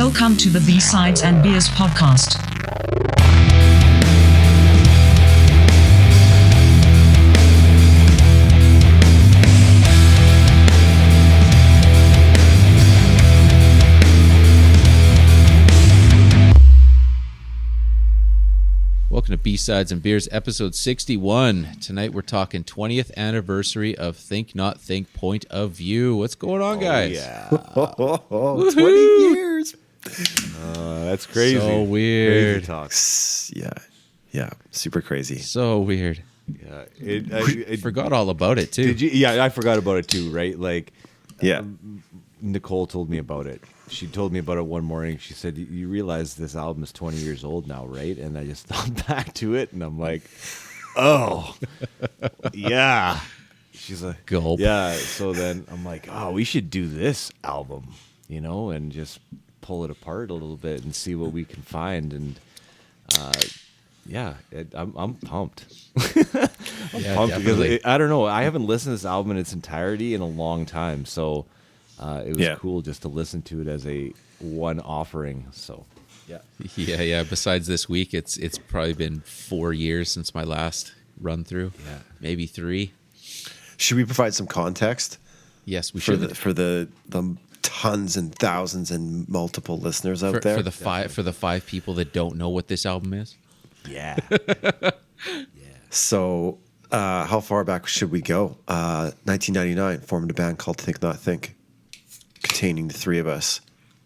Welcome to the B-Sides and Beers podcast. Welcome to B-Sides and Beers, episode 61. Tonight we're talking 20th anniversary of Think Not Think Point of View. What's going on, guys? Oh, 20 years. That's crazy. So weird. Crazy talk. Yeah, super crazy. So weird. Yeah, I forgot all about it, too. Did you? Yeah, I forgot about it too. Right? Like, Yeah. Nicole told me about it. She told me about it one morning. She said, "You realize this album is 20 years old now, right?" And I just thought back to it, and I'm like, "Oh, yeah." She's like, Gulp. "Yeah." So then I'm like, "Oh, we should do this album, and just pull it apart a little bit and see what we can find." And I'm pumped. Yeah, Pumped because definitely. I don't know. I haven't listened to this album in its entirety in a long time, so it was cool just to listen to it as a one offering. So, yeah. Yeah. Besides this week, it's probably been 4 years since my last run through. Yeah. Maybe 3. Should we provide some context Yes, we for should. for the tons and thousands and multiple listeners out For there? the five people that don't know what this album is. Yeah. So, how far back should we go? 1999, formed a band called Think Not Think, containing the three of us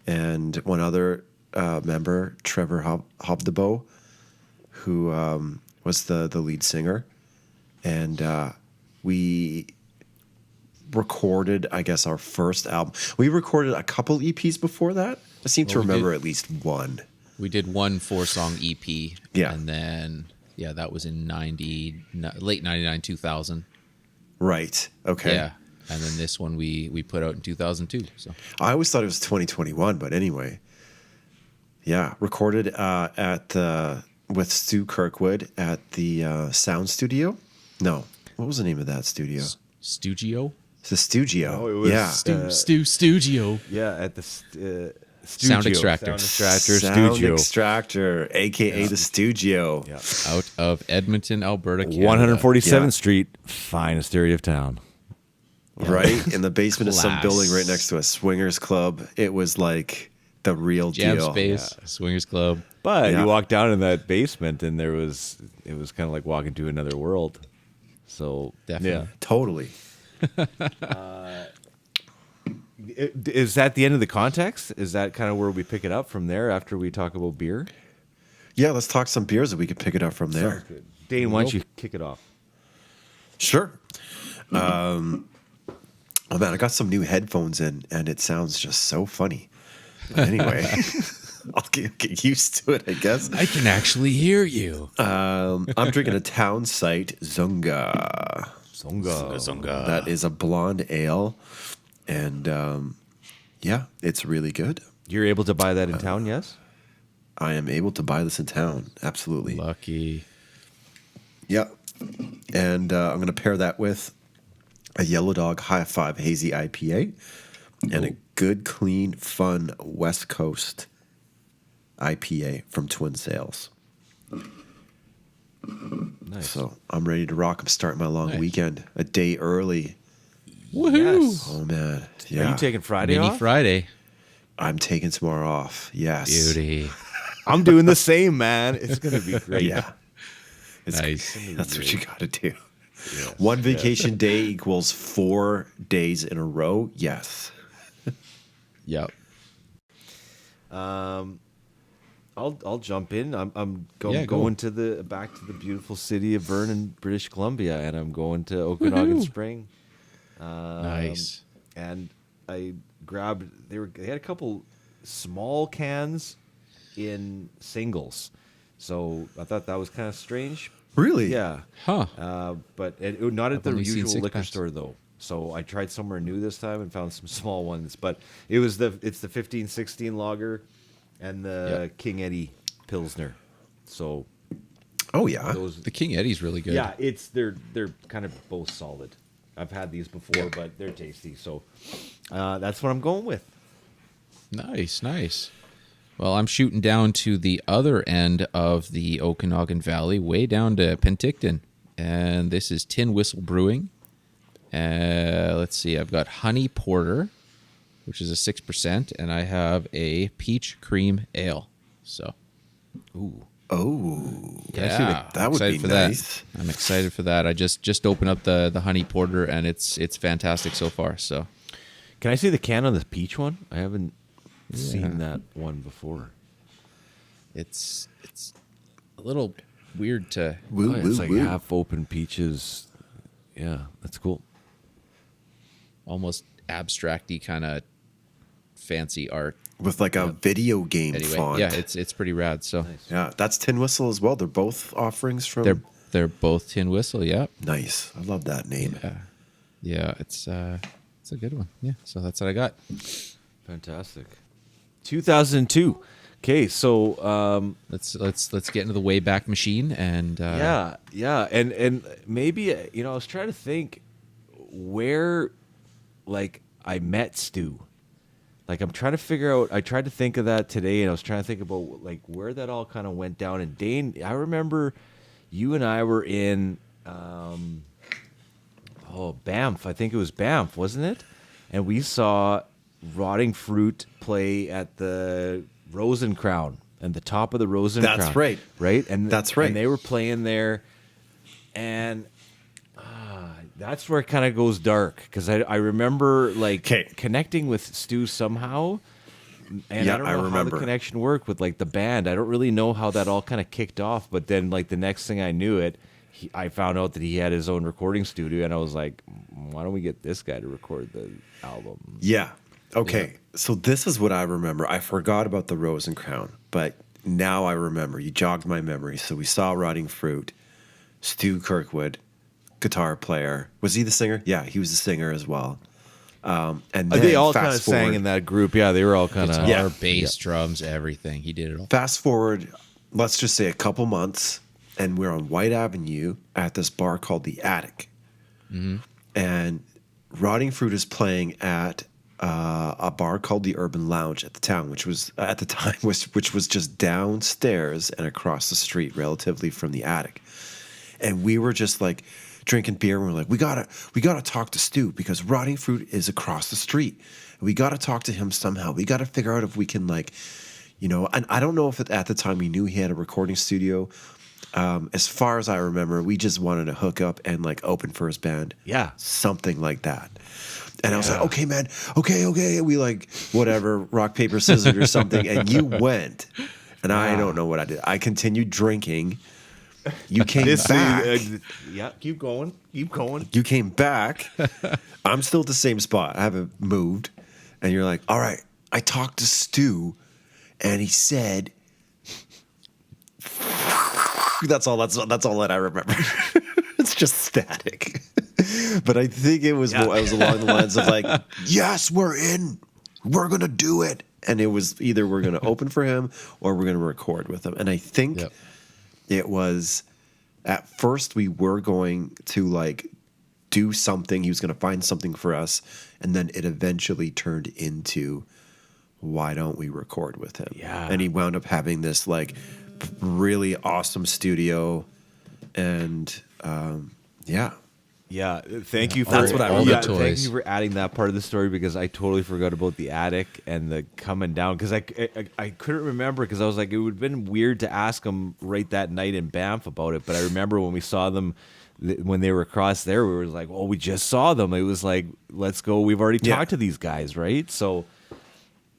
and one other member, Trevor Hobdebo, who was the lead singer. And we recorded, I guess, our first album. We recorded a couple EPs before that. I seem to Well, we remember did. at least one. We did one 4-song EP. Yeah. And then, that was in late 99, 2000. Right. Okay. Yeah. And then this one we put out in 2002. So I always thought it was 2021, but anyway. Yeah. Recorded with Stu Kirkwood at the Sound Studio. No. What was the name of that studio? Studio? It's the Studio. Oh, it was, yeah. Studio. Yeah, at the studio. Sound Extractor. Sound Studio. Extractor, a.k.a. the Studio. Yeah. Out of Edmonton, Alberta, Canada. 147th Yeah. Street, finest area of town. Right? In the basement of some Class. building right next to a swingers club. It was like the real Jam deal. Space, Swingers Club. But Yeah. you walk down in that basement, and it was kind of like walking to another world. So Definitely. Totally. Is that the end of the context? Is that kind of where we pick it up from there after we talk about beer? Yeah, let's talk some beers that we could pick it up from there. Dane, why don't you kick it off? Sure. Oh man, I got some new headphones in, and it sounds just so funny. But anyway, I'll get used to it, I guess. I can actually hear you. I'm drinking a Town Site Zunga. Zonga. That is a blonde ale, and it's really good. You're able to buy that in town, yes? I am able to buy this in town. Absolutely. Lucky. Yeah. And I'm going to pair that with a Yellow Dog High Five Hazy IPA and a good, clean, fun West Coast IPA from Twin Sails. Nice. So I'm ready to rock. I'm starting my long Nice. weekend a day early. Woohoo! Yes. Oh, man. Yeah. Are you taking Friday Mini off? Friday. I'm taking tomorrow off. Yes. Beauty. I'm doing the same, man. It's going to be great. Yeah. Nice. That's what you got to do. One vacation day equals 4 days in a row. Yes. Yep. I'll jump in. I'm Yeah, go. going to back to the beautiful city of Vernon, British Columbia, and I'm going to Okanagan Woohoo. Spring. Nice. And I grabbed. They had a couple small cans in singles, so I thought that was kind of strange. Really? Yeah. Huh. But not at the only seen usual six liquor packs. store though. So I tried somewhere new this time and found some small ones. But it's the 1516 lager and the King Eddie Pilsner. So Oh, yeah. those, The King Eddie's really good. yeah, they're kind of both solid. I've had these before, but they're tasty. So that's what I'm going with. Nice. Well, I'm shooting down to the other end of the Okanagan Valley, way down to Penticton. And this is Tin Whistle Brewing. Let's see, I've got Honey Porter, which is a 6%, and I have a Peach Cream Ale. So, yeah, that I'm would excited be for nice. that. I'm excited for that. I just opened up the Honey Porter, and it's fantastic so far. So, Can I see the can on the peach one? I haven't seen that one before. it's a little weird to. Woo, It's woo, like woo. half open peaches. Yeah, that's cool. Almost abstracty kind of fancy art. With like a video game Anyway, font. yeah, it's pretty rad. So Yeah, that's Tin Whistle as well. They're both offerings from. they're both Tin Whistle. Yeah, Nice. I love that name. yeah, it's a good one. Yeah, so that's what I got. Fantastic. 2002. Okay, so Let's get into the Wayback Machine and yeah, and maybe I was trying to think where, like, I met Stu. Like, I'm trying to figure out. I tried to think of that today, and I was trying to think about like where that all kind of went down. And Dane, I remember you and I were in Banff. I think it was Banff, wasn't it? And we saw Rotting Fruit play at the Rosencrown and the top of the Rosencrown. That's right. Right? And That's right. And they were playing there, and that's where it kind of goes dark, because I remember like 'Kay. connecting with Stu somehow, and Yeah, I don't I know how remember. the connection worked with like the band. I don't really know how that all kind of kicked off, but then like the next thing I knew I found out that he had his own recording studio, and I was like, why don't we get this guy to record the album? Yeah. Okay. So this is what I remember. I forgot about the Rose and Crown, but now I remember. You jogged my memory. So we saw Rotting Fruit, Stu Kirkwood, guitar player. Was he the singer? Yeah, he was the singer as well. And then They all kind of fast sang forward- in that group. Yeah, they were all kind guitar, of. Yeah. bass, drums, everything. He did it all. Fast forward, let's just say a couple months, and we're on White Avenue at this bar called The Attic. And Rotting Fruit is playing at a bar called the Urban Lounge at the town, which was at the time which was just downstairs and across the street, relatively from the Attic. And we were just like drinking beer, and we're like, we gotta talk to Stu, because Rotting Fruit is across the street. We gotta talk to him somehow. We gotta figure out if we can, like, and I don't know if at the time we knew he had a recording studio. As far as I remember, we just wanted to hook up and like open for his band. Yeah. Something like that. And I was like, okay, man, okay. We like, whatever, rock, paper, scissors or something. And you went. And I don't know what I did. I continued drinking. You came back. Yeah, keep going. You came back. I'm still at the same spot. I haven't moved. And you're like, all right, I talked to Stu, and he said, that's all that I remember. It's just static. But I think it was along the lines of like, yes, we're in. We're going to do it. And it was either we're going to open for him or we're going to record with him. And I think it was, at first we were going to like do something. He was going to find something for us. And then it eventually turned into, why don't we record with him? Yeah. And he wound up having this like really awesome studio. And yeah. Yeah, thank you for That's what I remember. Thank Toys. you for adding that part of the story, because I totally forgot about the attic and the coming down, because I couldn't remember, because I was like, it would have been weird to ask them right that night in Banff about it. But I remember when we saw them when they were across there, we were like, oh, we just saw them. It was like, let's go. We've already talked to these guys, right? So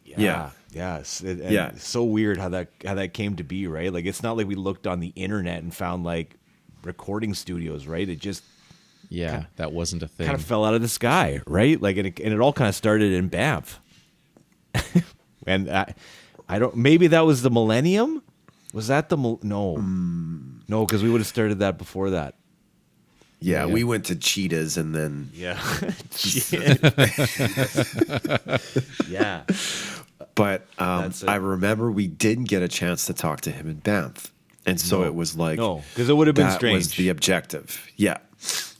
it's so weird how that came to be, right? Like, it's not like we looked on the internet and found like recording studios, right? It just that wasn't a thing. kind of fell out of the sky, right? Like, and it all kind of started in Banff. And I don't. Maybe that was the Millennium. Was that the no? No, because we would have started that before that. Yeah, we went to Cheetahs and then Yeah. Yeah. But That's it. I remember we didn't get a chance to talk to him in Banff. And so it was like, No, because it would have been that strange. was the objective. Yeah,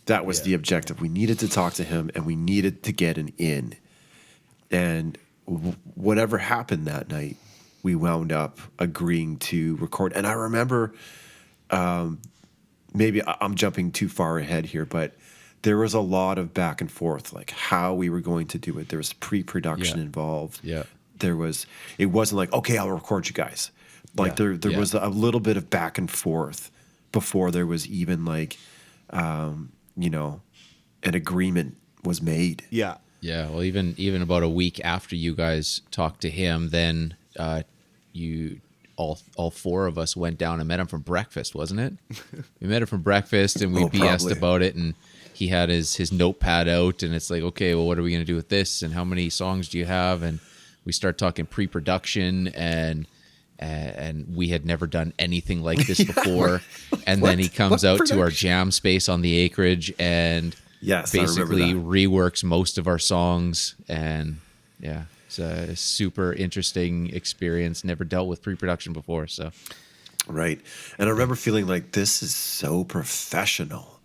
that was the objective. We needed to talk to him, and we needed to get an in. And whatever happened that night, we wound up agreeing to record. And I remember, maybe I'm jumping too far ahead here, but there was a lot of back and forth, like how we were going to do it. There was pre-production involved. Yeah. It wasn't like, okay, I'll record you guys. Like there was a little bit of back and forth before there was even like, you know, an agreement was made. Yeah. Yeah, well, even about a week after you guys talked to him, then you all four of us went down and met him for breakfast, wasn't it? We met him for breakfast, and we BS'd probably. about it, and he had his notepad out, and it's like, okay, well, what are we going to do with this, and how many songs do you have? And we start talking pre-production, and we had never done anything like this before. And then he comes out to our jam space on the acreage and Yes, I remember basically that. reworks most of our songs. And yeah, it's a super interesting experience. Never dealt with pre-production before, so Right. And I remember feeling like this is so professional.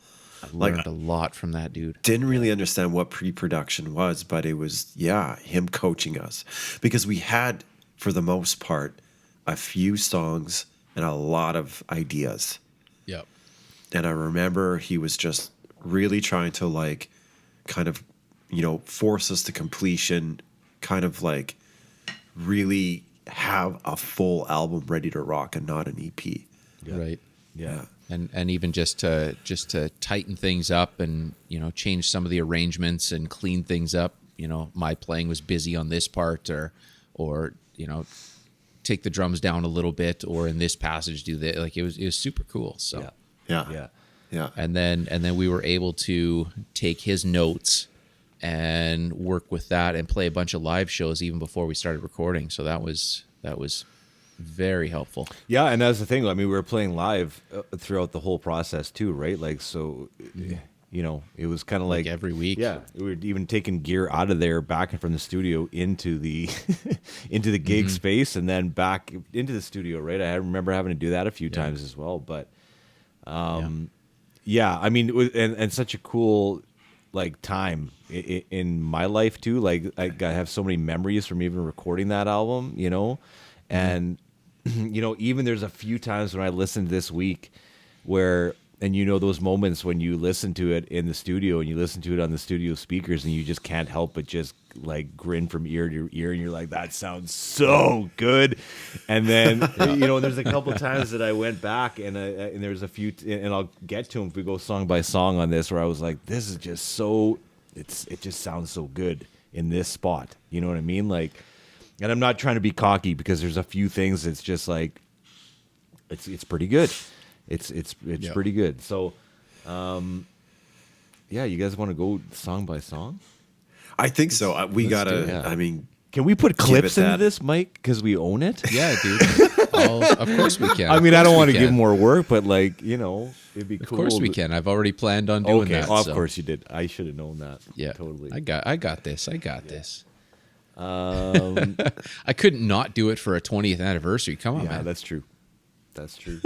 learned a lot from that dude. Didn't really understand what pre-production was, but it was, him coaching us. Because we had, for the most part, a few songs and a lot of ideas. Yep. And I remember he was just really trying to like kind of, you know, force us to completion, kind of like really have a full album ready to rock and not an EP. Right. Yeah. And even just to tighten things up and, you know, change some of the arrangements and clean things up. You know, my playing was busy on this part, or you know, take the drums down a little bit, or in this passage do that. Like it was super cool. So Yeah. and then we were able to take his notes and work with that and play a bunch of live shows even before we started recording. So that was very helpful. Yeah, and that's the thing. I mean, we were playing live throughout the whole process too, right? Like, so, you know, it was kind of like every week. Yeah, we were even taking gear out of there, back and from the studio into the into the gig space, and then back into the studio. Right? I remember having to do that a few times as well. But, yeah, I mean, it was, and such a cool like time in my life too. Like, I have so many memories from even recording that album. You know, and you know, even there's a few times when I listened this week where, and you know, those moments when you listen to it in the studio and you listen to it on the studio speakers and you just can't help but just like grin from ear to ear, and you're like, that sounds so good. And then, you know, there's a couple of times that I went back and there's a few, and I'll get to them if we go song by song on this, where I was like, this is just so, it just sounds so good in this spot. You know what I mean? Like, and I'm not trying to be cocky, because there's a few things that's just like, it's pretty good. It's pretty good. So, yeah, you guys want to go song by song? I think so. We Let's do it. gotta, I mean, Can we put clips it into that. this, Mike? Because we own it. Yeah, dude. Of course we can. I mean, I don't want to to give more work, but like, you know, it'd be Of cool. course we can. I've already planned on doing Okay, that. of so, course you did. I should have known that. Yeah, totally. I got this. I got this. Um, I couldn't not do it for a 20th anniversary. Come on, yeah, man. that's true. That's true.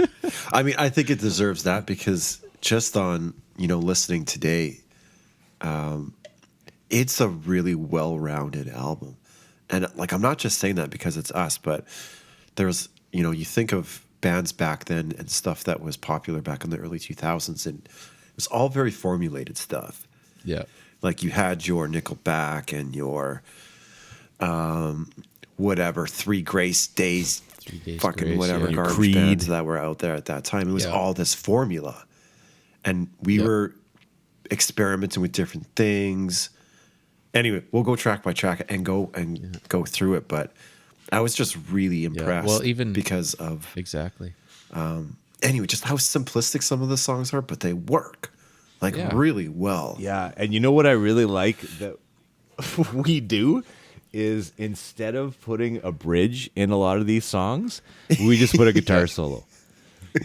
I mean, I think it deserves that, because just on, you know, listening today, it's a really well-rounded album. And like, I'm not just saying that because it's us, but there's, you know, you think of bands back then and stuff that was popular back in the early 2000s, and it was all very formulated stuff. Yeah. Like, you had your Nickelback and your whatever, Three Grace Days, 3 Days fucking Grace, whatever yeah. garbage Creed. bands that were out there at that time. It was Yeah. all this formula. And we Yep. were experimenting with different things. Anyway, we'll go track by track and go through it. But I was just really impressed. Well, even- because of Exactly. anyway, just how simplistic some of the songs are, but they work like Yeah. really well. Yeah, and you know what I really like that we do is, instead of putting a bridge in a lot of these songs, we just put a guitar solo.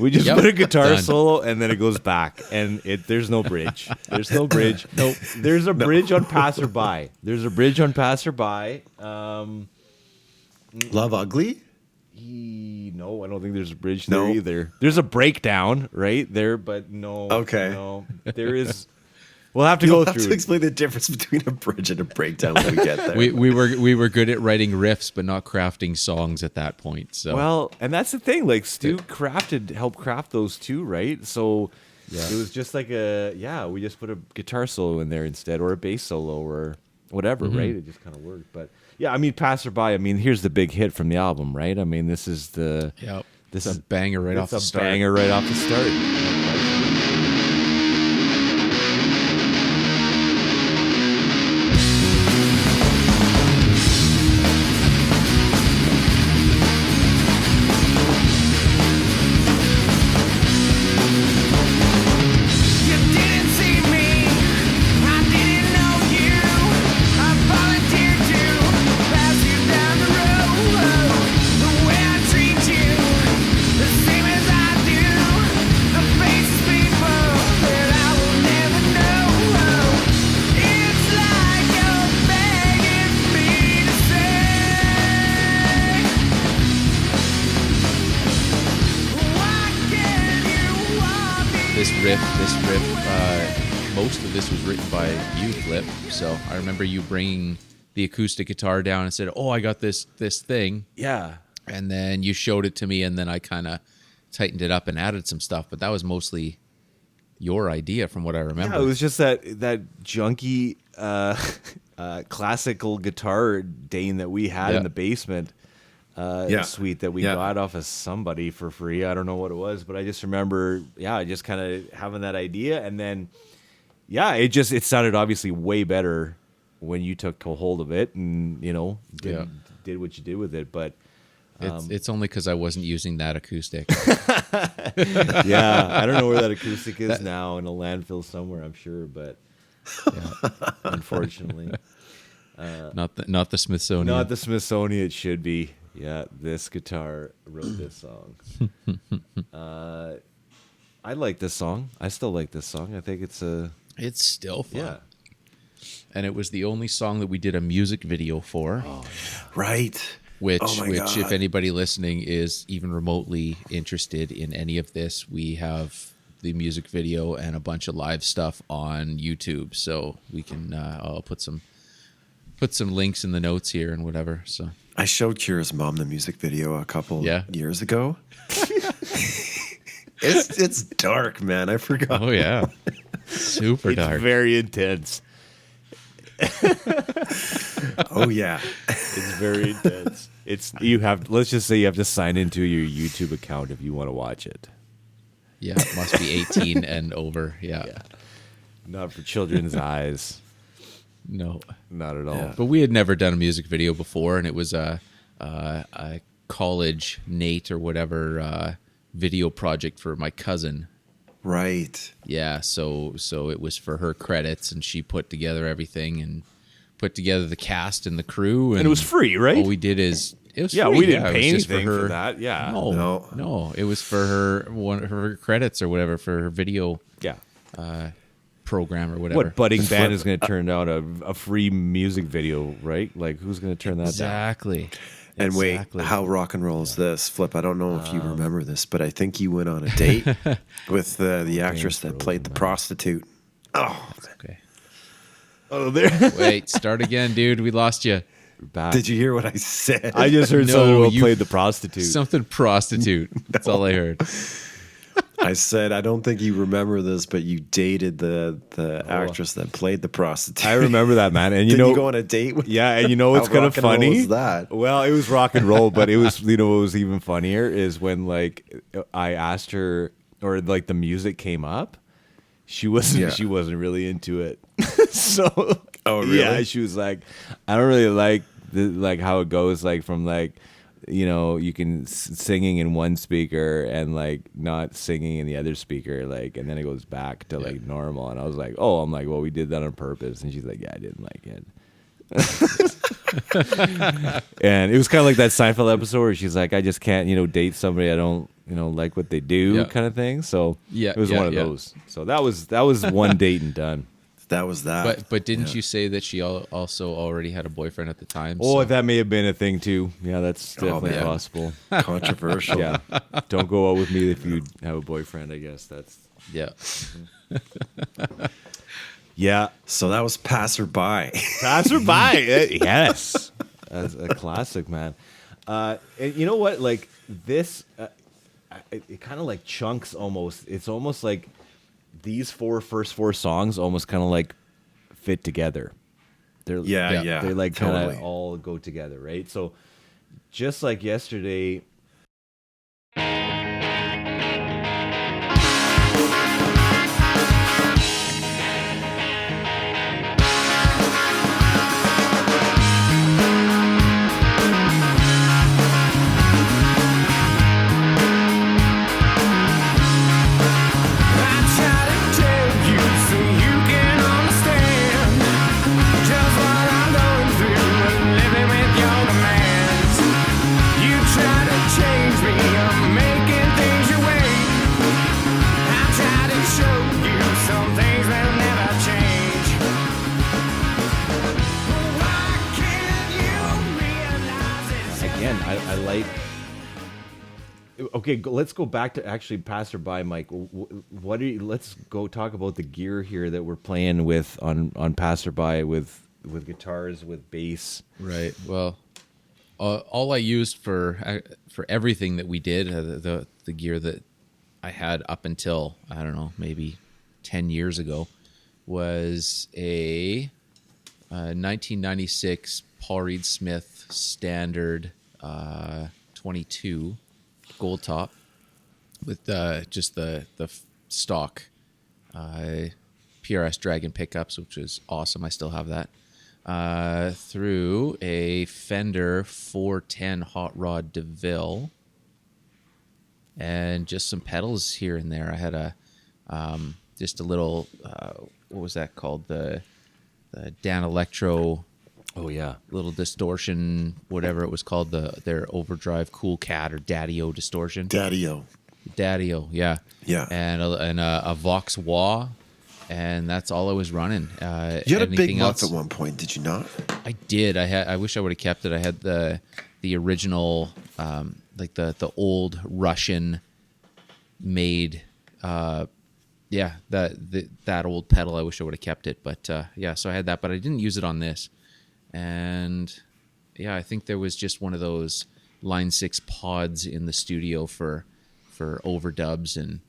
We just Yep. put a guitar Done. solo, and then it goes back, and there's no bridge. There's no bridge. Nope. There's a bridge on Passerby. There's a bridge on Passerby. Love Ugly? No, I don't think there's a bridge No? there either. There's a breakdown right there, but no. Okay. No, there is. We'll have to You'll go have through to it. explain the difference between a bridge and a breakdown when we get there. we were good at writing riffs, but not crafting songs at that point. So Well, and that's the thing. Like Stu helped craft those too, right? So it was just like we just put a guitar solo in there instead, or a bass solo, or whatever, right? It just kind of worked. But yeah, I mean, Passerby. I mean, here's the big hit from the album, right? I mean, this is the this is a banger right off the start. Banger right off the start. You didn't see me, I didn't know you. I volunteered to pass you down the road. The way I treat you, the same as I do. The faces people that I will never know. It's like you're begging me to say, why can't you want me? This riff, most of this was written by you, Flip. So I remember you bringing the acoustic guitar down and said, "Oh, I got this thing," Yeah. and then you showed it to me, and then I kind of tightened it up and added some stuff. But that was mostly your idea, from what I remember. Yeah, it was just that junky classical guitar Dane that we had in the basement suite that we got off of somebody for free. I don't know what it was, but I just remember, just kind of having that idea, and then it sounded obviously way better when you took hold of it and did what you did with it. But it's only because I wasn't using that acoustic. I don't know where that acoustic is now, in a landfill somewhere, I'm sure, but unfortunately. Not the Smithsonian. Not the Smithsonian, it should be. Yeah, this guitar wrote this song. I like this song. I still like this song. I think it's still fun. yeah. And it was the only song that we did a music video for. Right. Which, Oh my if God. anybody listening is even remotely interested in any of this, we have the music video and a bunch of live stuff on YouTube. So we can, I'll put some links in the notes here and whatever. So I showed Kira's mom the music video a couple years ago. It's dark, man. I forgot. oh yeah, super It's dark. very intense. Oh yeah. It's very intense. Let's just say you have to sign into your YouTube account if you want to watch it. Yeah, it must be 18 and over. Yeah. Not for children's eyes. No. Not at all. Yeah. But we had never done a music video before, and it was a college Nate or whatever video project for my cousin. Right. Yeah, so it was for her credits, and she put together everything and put together the cast and the crew, And it was free, right? All we did is it was Yeah, free. we didn't it pay was just anything for that. Yeah. No, it was for her credits or whatever, for her video Yeah. program or whatever. What budding band is going to turn out a free music video, right? Like, who's going to turn that down? Exactly. And Exactly. wait, how rock and roll is this? Flip, I don't know if you remember this, but I think you went on a date with the actress that played the prostitute. Oh, Okay. Oh, there. Wait, start again, dude. We lost you. Back. did you hear what I said? I just heard No, someone who you- played the prostitute. Something prostitute. That's all I heard. I said, I don't think you remember this, but you dated the actress that played the prostitute. I remember that, man. And you Did know, you go on a date with? yeah, and you know what's How kind of rock and roll funny? is that? Well, it was rock and roll, but it was, what was even funnier is when like I asked her, or like the music came up, she wasn't really into it. So, Oh, really? Yeah, she was like, I don't really like how it goes, like from like, you can singing in one speaker and like not singing in the other speaker, like, and then it goes back to like normal. And I was like, oh, I'm like, well, we did that on purpose. And she's like, yeah, I didn't like it. And it was kind of like that Seinfeld episode where she's like, I just can't, date somebody I don't, like what they do, kind of thing. So it was one of those. So that was one date and done. That was that. But didn't you say that she also already had a boyfriend at the time? Oh, So- that may have been a thing too. Yeah, that's definitely man. possible. Controversial. Yeah, don't go out with me if you have a boyfriend. I guess that's yeah. Yeah. So that was Passerby. Passerby. Yes. That's a classic, man. And you know what? Like this, it kind of like chunks almost. It's almost like these first four songs almost kind of like fit together. They're Yeah, they like kind totally. of all go together, right? So just like yesterday. I try to tell you so you can understand just what I'm going through and living with your demands. You try to change me, I'm making things your way. I try to show you some things will never change. Why can't you realize it's Again, I like. Okay, let's go back to actually Passerby, Mike. What are you? Let's go talk about the gear here that we're playing with on Passerby with guitars, with bass. Right. Well, all I used for everything that we did, the gear that I had up until, I don't know, maybe 10 years ago, was a 1996 Paul Reed Smith standard 22 gold top with just the stock PRS Dragon pickups, which is awesome. I still have that. Through a Fender 410 Hot Rod DeVille, and just some pedals here and there. I had a just a little what was that called, the Dan Electro Oh yeah, little distortion, whatever it was called, their overdrive Cool Cat or Daddy-O distortion. Daddy-O. Daddy-O, yeah. Yeah. And a Vox Wah, and that's all I was running. You had a big anything muff else- at one point, did you not? I did. I wish I would have kept it. I had the original, like the old Russian made, that old pedal. I wish I would have kept it, but yeah. So I had that, but I didn't use it on this. And yeah, I think there was just one of those Line 6 pods in the studio for overdubs and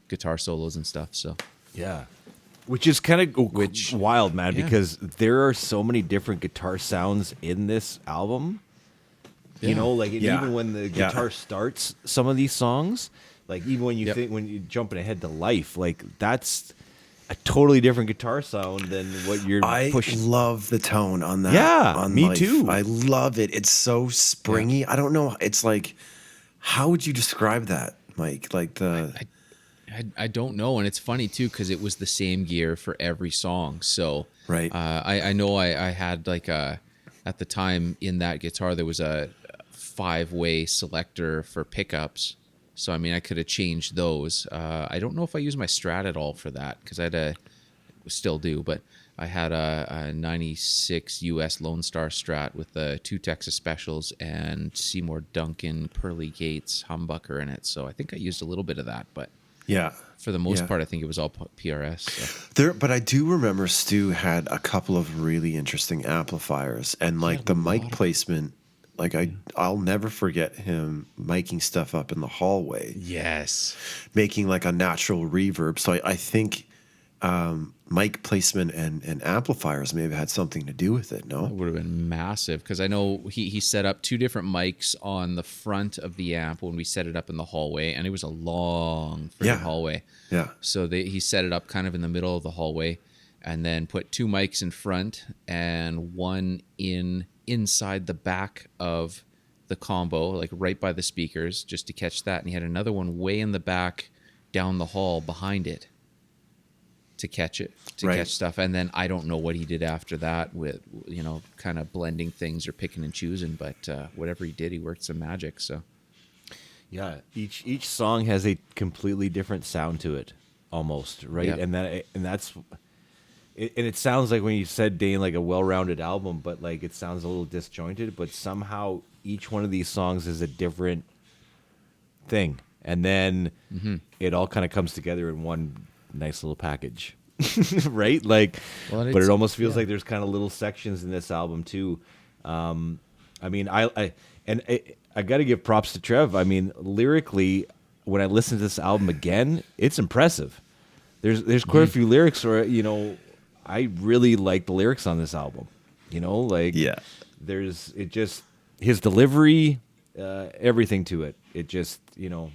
guitar solos and stuff. So yeah. Which is kind of wild, man, yeah. because there are so many different guitar sounds in this album. You know, like Yeah. even when the Yeah. guitar starts, some of these songs, like even when you Yep. think when you're jumping ahead to Life, like that's a totally different guitar sound than what you're I pushing. love the tone on that. Yeah, on me Life. too. I love it. It's so springy. I don't know. It's like, how would you describe that, Mike? Like I don't know, and it's funny too because it was the same gear for every song. So Right. I know I had like at the time in that guitar there was a 5-way selector for pickups. So I mean I could have changed those. I don't know if I use my Strat at all for that because I had still do, but I had a 96 US Lone Star Strat with the 2 Texas Specials and Seymour Duncan Pearly Gates humbucker in it. So I think I used a little bit of that, but yeah. for the most Yeah. part, I think it was all PRS. So. But I do remember Stu had a couple of really interesting amplifiers and like the mic placement. Like I'll never forget him miking stuff up in the hallway, Yes. making like a natural reverb. So I think mic placement and amplifiers may have had something to do with it. It No, would have been massive because I know he set up 2 different mics on the front of the amp when we set it up in the hallway, and it was a long freaking Yeah. hallway. yeah, So he set it up kind of in the middle of the hallway and then put 2 mics in front and one inside the back of the combo, like right by the speakers, just to catch that. And he had another one way in the back down the hall behind it to catch it, Right. catch stuff. And then I don't know what he did after that with, kind of blending things or picking and choosing, but whatever he did, he worked some magic. So Yeah, each song has a completely different sound to it, almost, right? Yep. And that's and it sounds like when you said Dane, like a well-rounded album, but like it sounds a little disjointed. But somehow each one of these songs is a different thing, and then it all kind of comes together in one nice little package. right? Like, Well, but it almost feels like there's kind of little sections in this album too. I mean, I got to give props to Trev. I mean, lyrically, when I listen to this album again, it's impressive. There's quite a few lyrics where, you know, I really like the lyrics on this album. You know, like Yeah. there's it just his delivery, everything to it. It just, you know,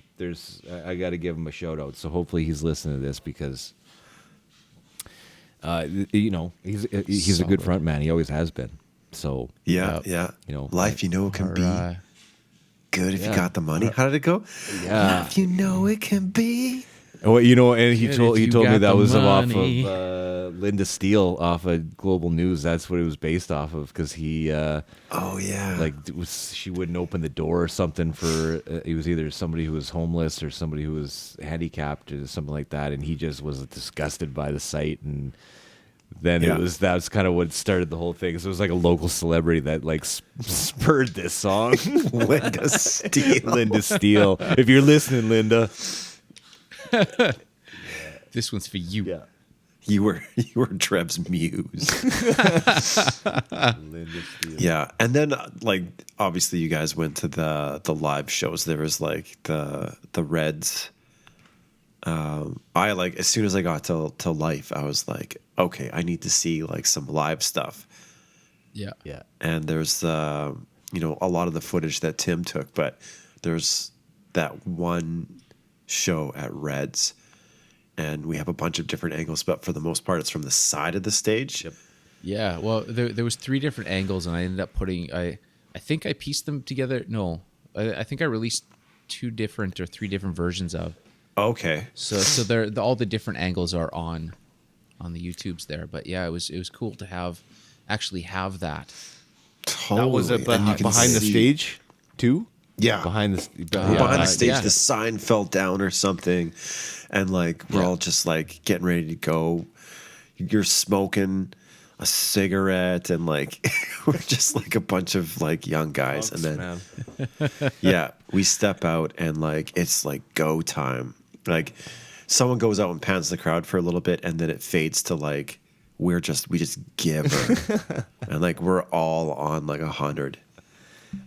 I got to give him a shout out. So hopefully he's listening to this because, you know, he's a good front man. He always has been. So Yeah. you know, Life, you know, it can be good if you got the money. How did it go? Yeah. Life, you know, it can be. Oh, you know, and he Good told if you me got that the was money. off of Linda Steele off of Global News. That's what it was based off of because he Oh, yeah. like she wouldn't open the door or something for it was either somebody who was homeless or somebody who was handicapped or something like that, and he just was disgusted by the sight, and then Yeah. that's kind of what started the whole thing. So it was like a local celebrity that like spurred this song. Linda Steele. Linda Steele, if you're listening, Linda. This one's for you. Yeah. You were Trev's muse. Linda Steele. Yeah, and then like obviously you guys went to the live shows. There was like the Reds. I like as soon as I got to Life, I was like, okay, I need to see like some live stuff. Yeah. Yeah. And there's you know, a lot of the footage that Tim took, but there's that one show at Reds, and we have a bunch of different angles, but for the most part, it's from the side of the stage. Yep. Yeah. Well, there was 3 different angles, and I ended up putting I think I pieced them together. No, I think I released 2 different or 3 different versions of. Okay. So they're all the different angles are on the YouTubes there. But yeah, it was cool to actually have that. Totally. That was And you can behind the see- stage too. Yeah. Behind the behind the stage, yeah. the sign fell down or something, and like we're Yeah. all just like getting ready to go. You're smoking a cigarette, and like we're just like a bunch of like young guys, and then man. yeah, we step out, and like it's like go time. Like someone goes out and pans the crowd for a little bit, and then it fades to like we just give her, and like we're all on like 100.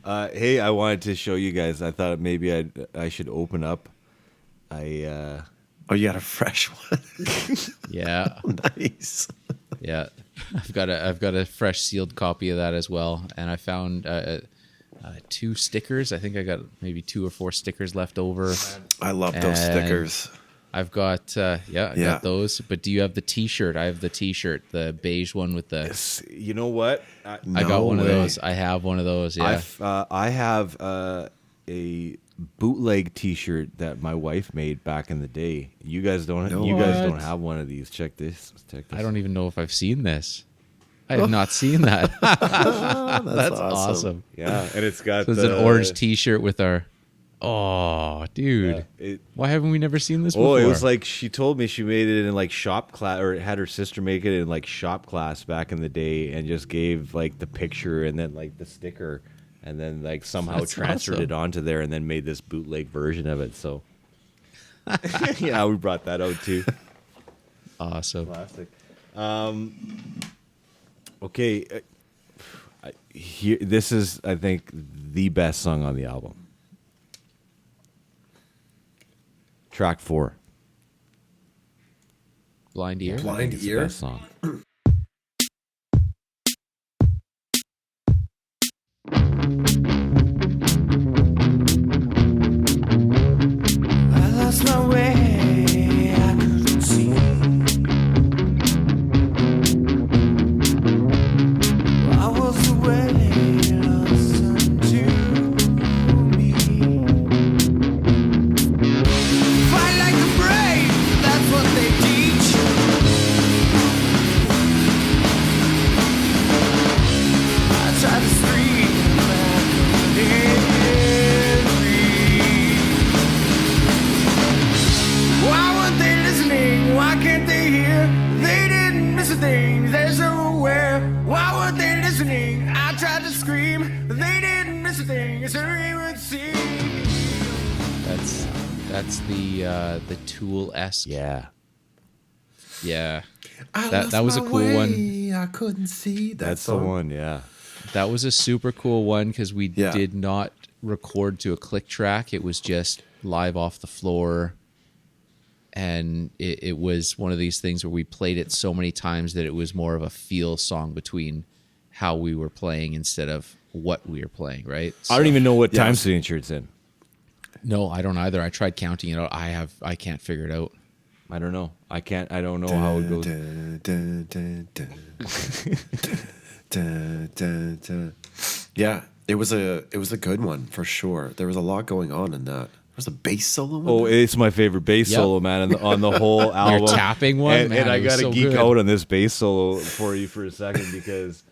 Hey, I wanted to show you guys. I thought maybe I should open up. Oh, you got a fresh one. Yeah. Nice. Yeah. I've got a fresh sealed copy of that as well, and I found 2 stickers. I think I got maybe 2 or 4 stickers left over. I love those And stickers. I've got I Yeah. got those. But do you have the T-shirt? I have the T-shirt, the beige one with the. You know what? I got No one of way. those. I have one of those. Yeah. I have a bootleg T-shirt that my wife made back in the day. You guys don't. No. You guys What? don't have one of these. Check this. I don't even know if I've seen this. I have not seen that. That's awesome. Yeah, and it's got. So it's an orange T-shirt with our. Oh, dude! Why haven't we never seen this before? Oh, it was like she told me she made it in like shop class, or had her sister make it in like shop class back in the day, and just gave like the picture and then like the sticker, and then like somehow That's transferred awesome. it onto there, and then made this bootleg version of it. So yeah, we brought that out too. awesome. Classic. Okay, here this is I think the best song on the album. Track 4. Blind ear. Blind It's the ear. best song. I lost my way, I couldn't see. I was away, listen to me. Fight like the brave, that's what they teach. I try to scream, I couldn't breathe. Why weren't they listening? Why can't they hear? They didn't miss a thing, they're so aware. Why weren't they listening? I tried to scream, they didn't miss a thing, so they would see. That's the Tool-esque Yeah. Yeah. I That lost was a my cool one. way, I couldn't see that That's the song. one, yeah. That was a super cool one because we Yeah. did not record to a click track. It was just live off the floor. And it was one of these things where we played it so many times that it was more of a feel song between how we were playing instead of what we were playing, right? I don't even know what Yeah, time it's- signature it's in. No, I don't either. I tried counting it out. I can't figure it out. I don't know. I don't know how it goes. Yeah, it was a good one for sure. There was a lot going on in that. There was a bass solo. In Oh, that. it's my favorite bass Yep. solo, man, on the whole album. tapping one? and, Man, and I it was gotta so geek good. out on this bass solo for you for a second because,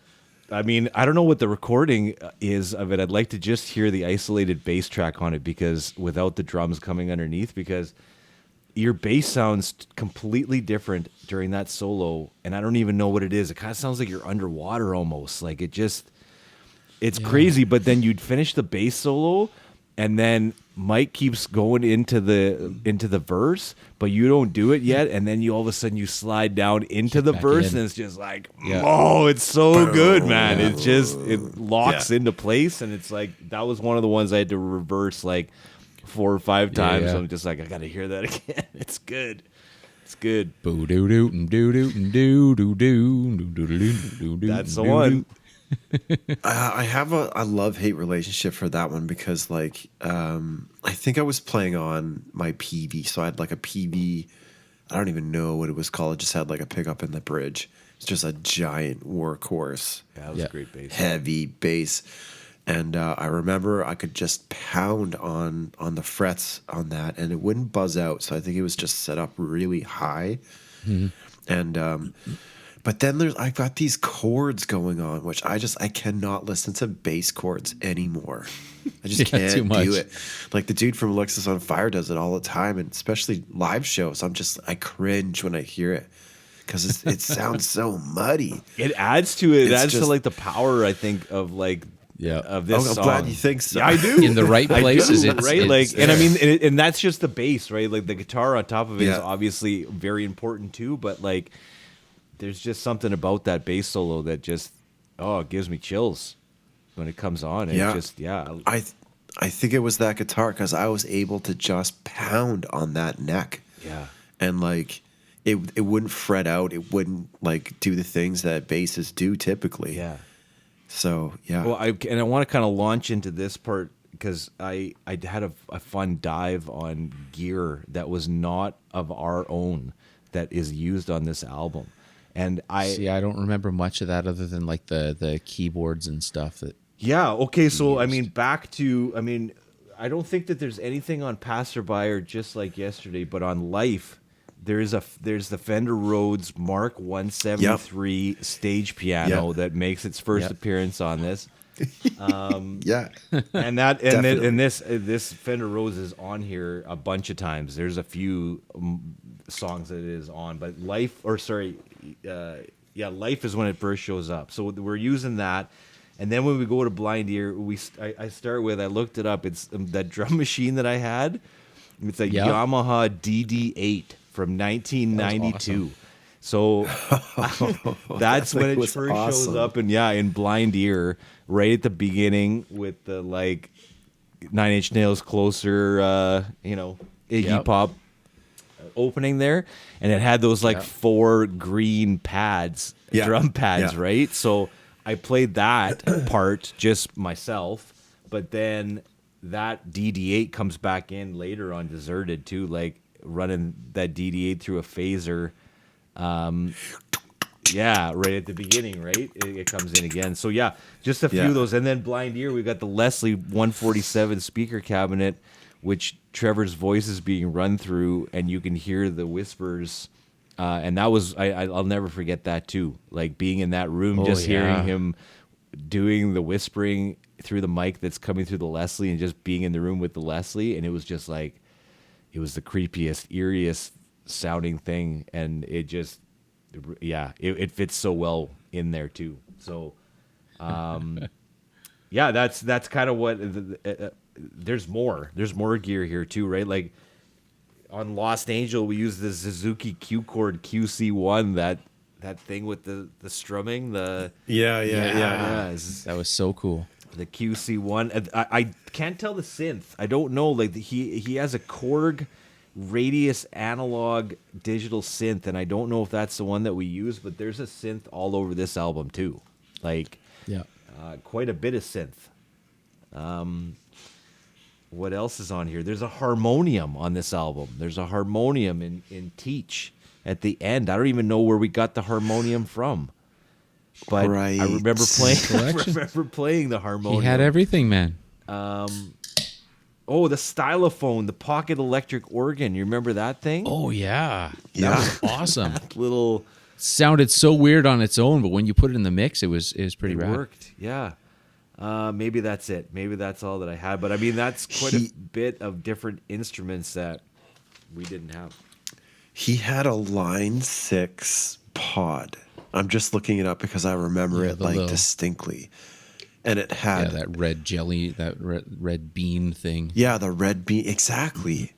I mean, I don't know what the recording is of it. I'd like to just hear the isolated bass track on it because without the drums coming underneath, because your bass sounds completely different during that solo, and I don't even know what it is. It kind of sounds like you're underwater almost. Like it's crazy. But then you'd finish the bass solo, and then Mike keeps going into the verse, but you don't do it yet, and then you all of a sudden you slide down into the back verse, in. and it's just like, Yeah. oh, it's so good, man. It's just it locks Yeah. into place, and it's like that was one of the ones I had to reverse like 4 or 5 times. yeah. I'm just like, I gotta hear that again. It's good. It's good. Boo doo doo doo doo doo doo doo doo doo doo. That's the one. I have a love-hate relationship for that one because like I think I was playing on my PV, so I had like a PV. I don't even know what it was called. It just had like a pickup in the bridge. It's just a giant workhorse, Yeah, that was Yeah. a great bass. heavy bass. And I remember I could just pound on the frets on that, and it wouldn't buzz out. So I think it was just set up really high. And but then I've got these chords going on, which I cannot listen to bass chords anymore. I just Yeah, too can't much. do it. Like the dude from Alexis on Fire does it all the time, and especially live shows. I cringe when I hear it because it sounds so muddy. It adds to it. It It's adds to just- like the power, I think, of like Yeah. of this I'm song. glad you think so. Yeah, I do. In the right I do, places, it's right? it's Like, and I there. mean, and that's just the bass, right? Like the guitar on top of it is Yeah. obviously very important too. But like, there's just something about that bass solo that just it gives me chills when it comes on. It Yeah. just I think it was that guitar because I was able to just pound on that neck. Yeah. And like it wouldn't fret out. It wouldn't like do the things that basses do typically. yeah. So yeah. Well, I want to kind of launch into this part because I had a fun dive on gear that was not of our own that is used on this album, and See, I don't remember much of that other than like the keyboards and stuff that yeah, okay, so I mean I don't think that there's anything on Passerby or Just Like Yesterday, but on Life there's the Fender Rhodes Mark 173 stage piano Yep. that makes its first Yep. appearance on this. yeah. And this Fender Rhodes is on here a bunch of times. There's a few songs that it is on, but Life is when it first shows up. So we're using that, and then when we go to Blind Ear, I start with I looked it up. It's that drum machine that I had. It's a Yeah. Yamaha DD8 from 1992. So that's when thing it was first shows awesome. up, and in Blind Ear, right at the beginning with the like 9 Inch Nails Closer, Iggy Yep. Pop opening there, and it had those like 4 green pads, Yeah. drum pads, Yeah. right? So I played that part just myself, but then that DD8 comes back in later on Deserted too, like running that DD8 through a phaser. Right at the beginning, right? It comes in again. So just a few Yeah. of those. And then Blind Ear, we've got the Leslie 147 speaker cabinet, which Trevor's voice is being run through, and you can hear the whispers. And that was, I'll never forget that too. Like being in that room, just hearing him doing the whispering through the mic that's coming through the Leslie, and just being in the room with the Leslie. And it was just like, it was the creepiest, eeriest sounding thing. And it just, it fits so well in there too. So, that's kind of what there's more gear here too, right? Like on Lost Angel, we used the Suzuki Q Chord QC1, that thing with the strumming, Yeah. That was so cool. the QC1. And I can't tell the synth. I don't know. Like he has a Korg Radius analog digital synth, and I don't know if that's the one that we use, but there's a synth all over this album too. Like Yeah. quite a bit of synth. What else is on here? There's a harmonium on this album. There's a harmonium in Teach at the end. I don't even know where we got the harmonium from. But Right. I remember playing Collection. the harmonium. He had everything, man. Oh, the stylophone, the pocket electric organ. You remember that thing? Oh yeah. Yeah. That was awesome. Little Sounded so weird on its own, but when you put it in the mix, it was pretty it rad. worked. Yeah. Maybe that's it. Maybe that's all that I had. But I mean, that's quite a bit of different instruments that we didn't have. He had a Line 6 pod. I'm just looking it up because I remember Yeah, it the like little- distinctly. And it Yeah, had that red jelly, that red bean thing. the red bean exactly.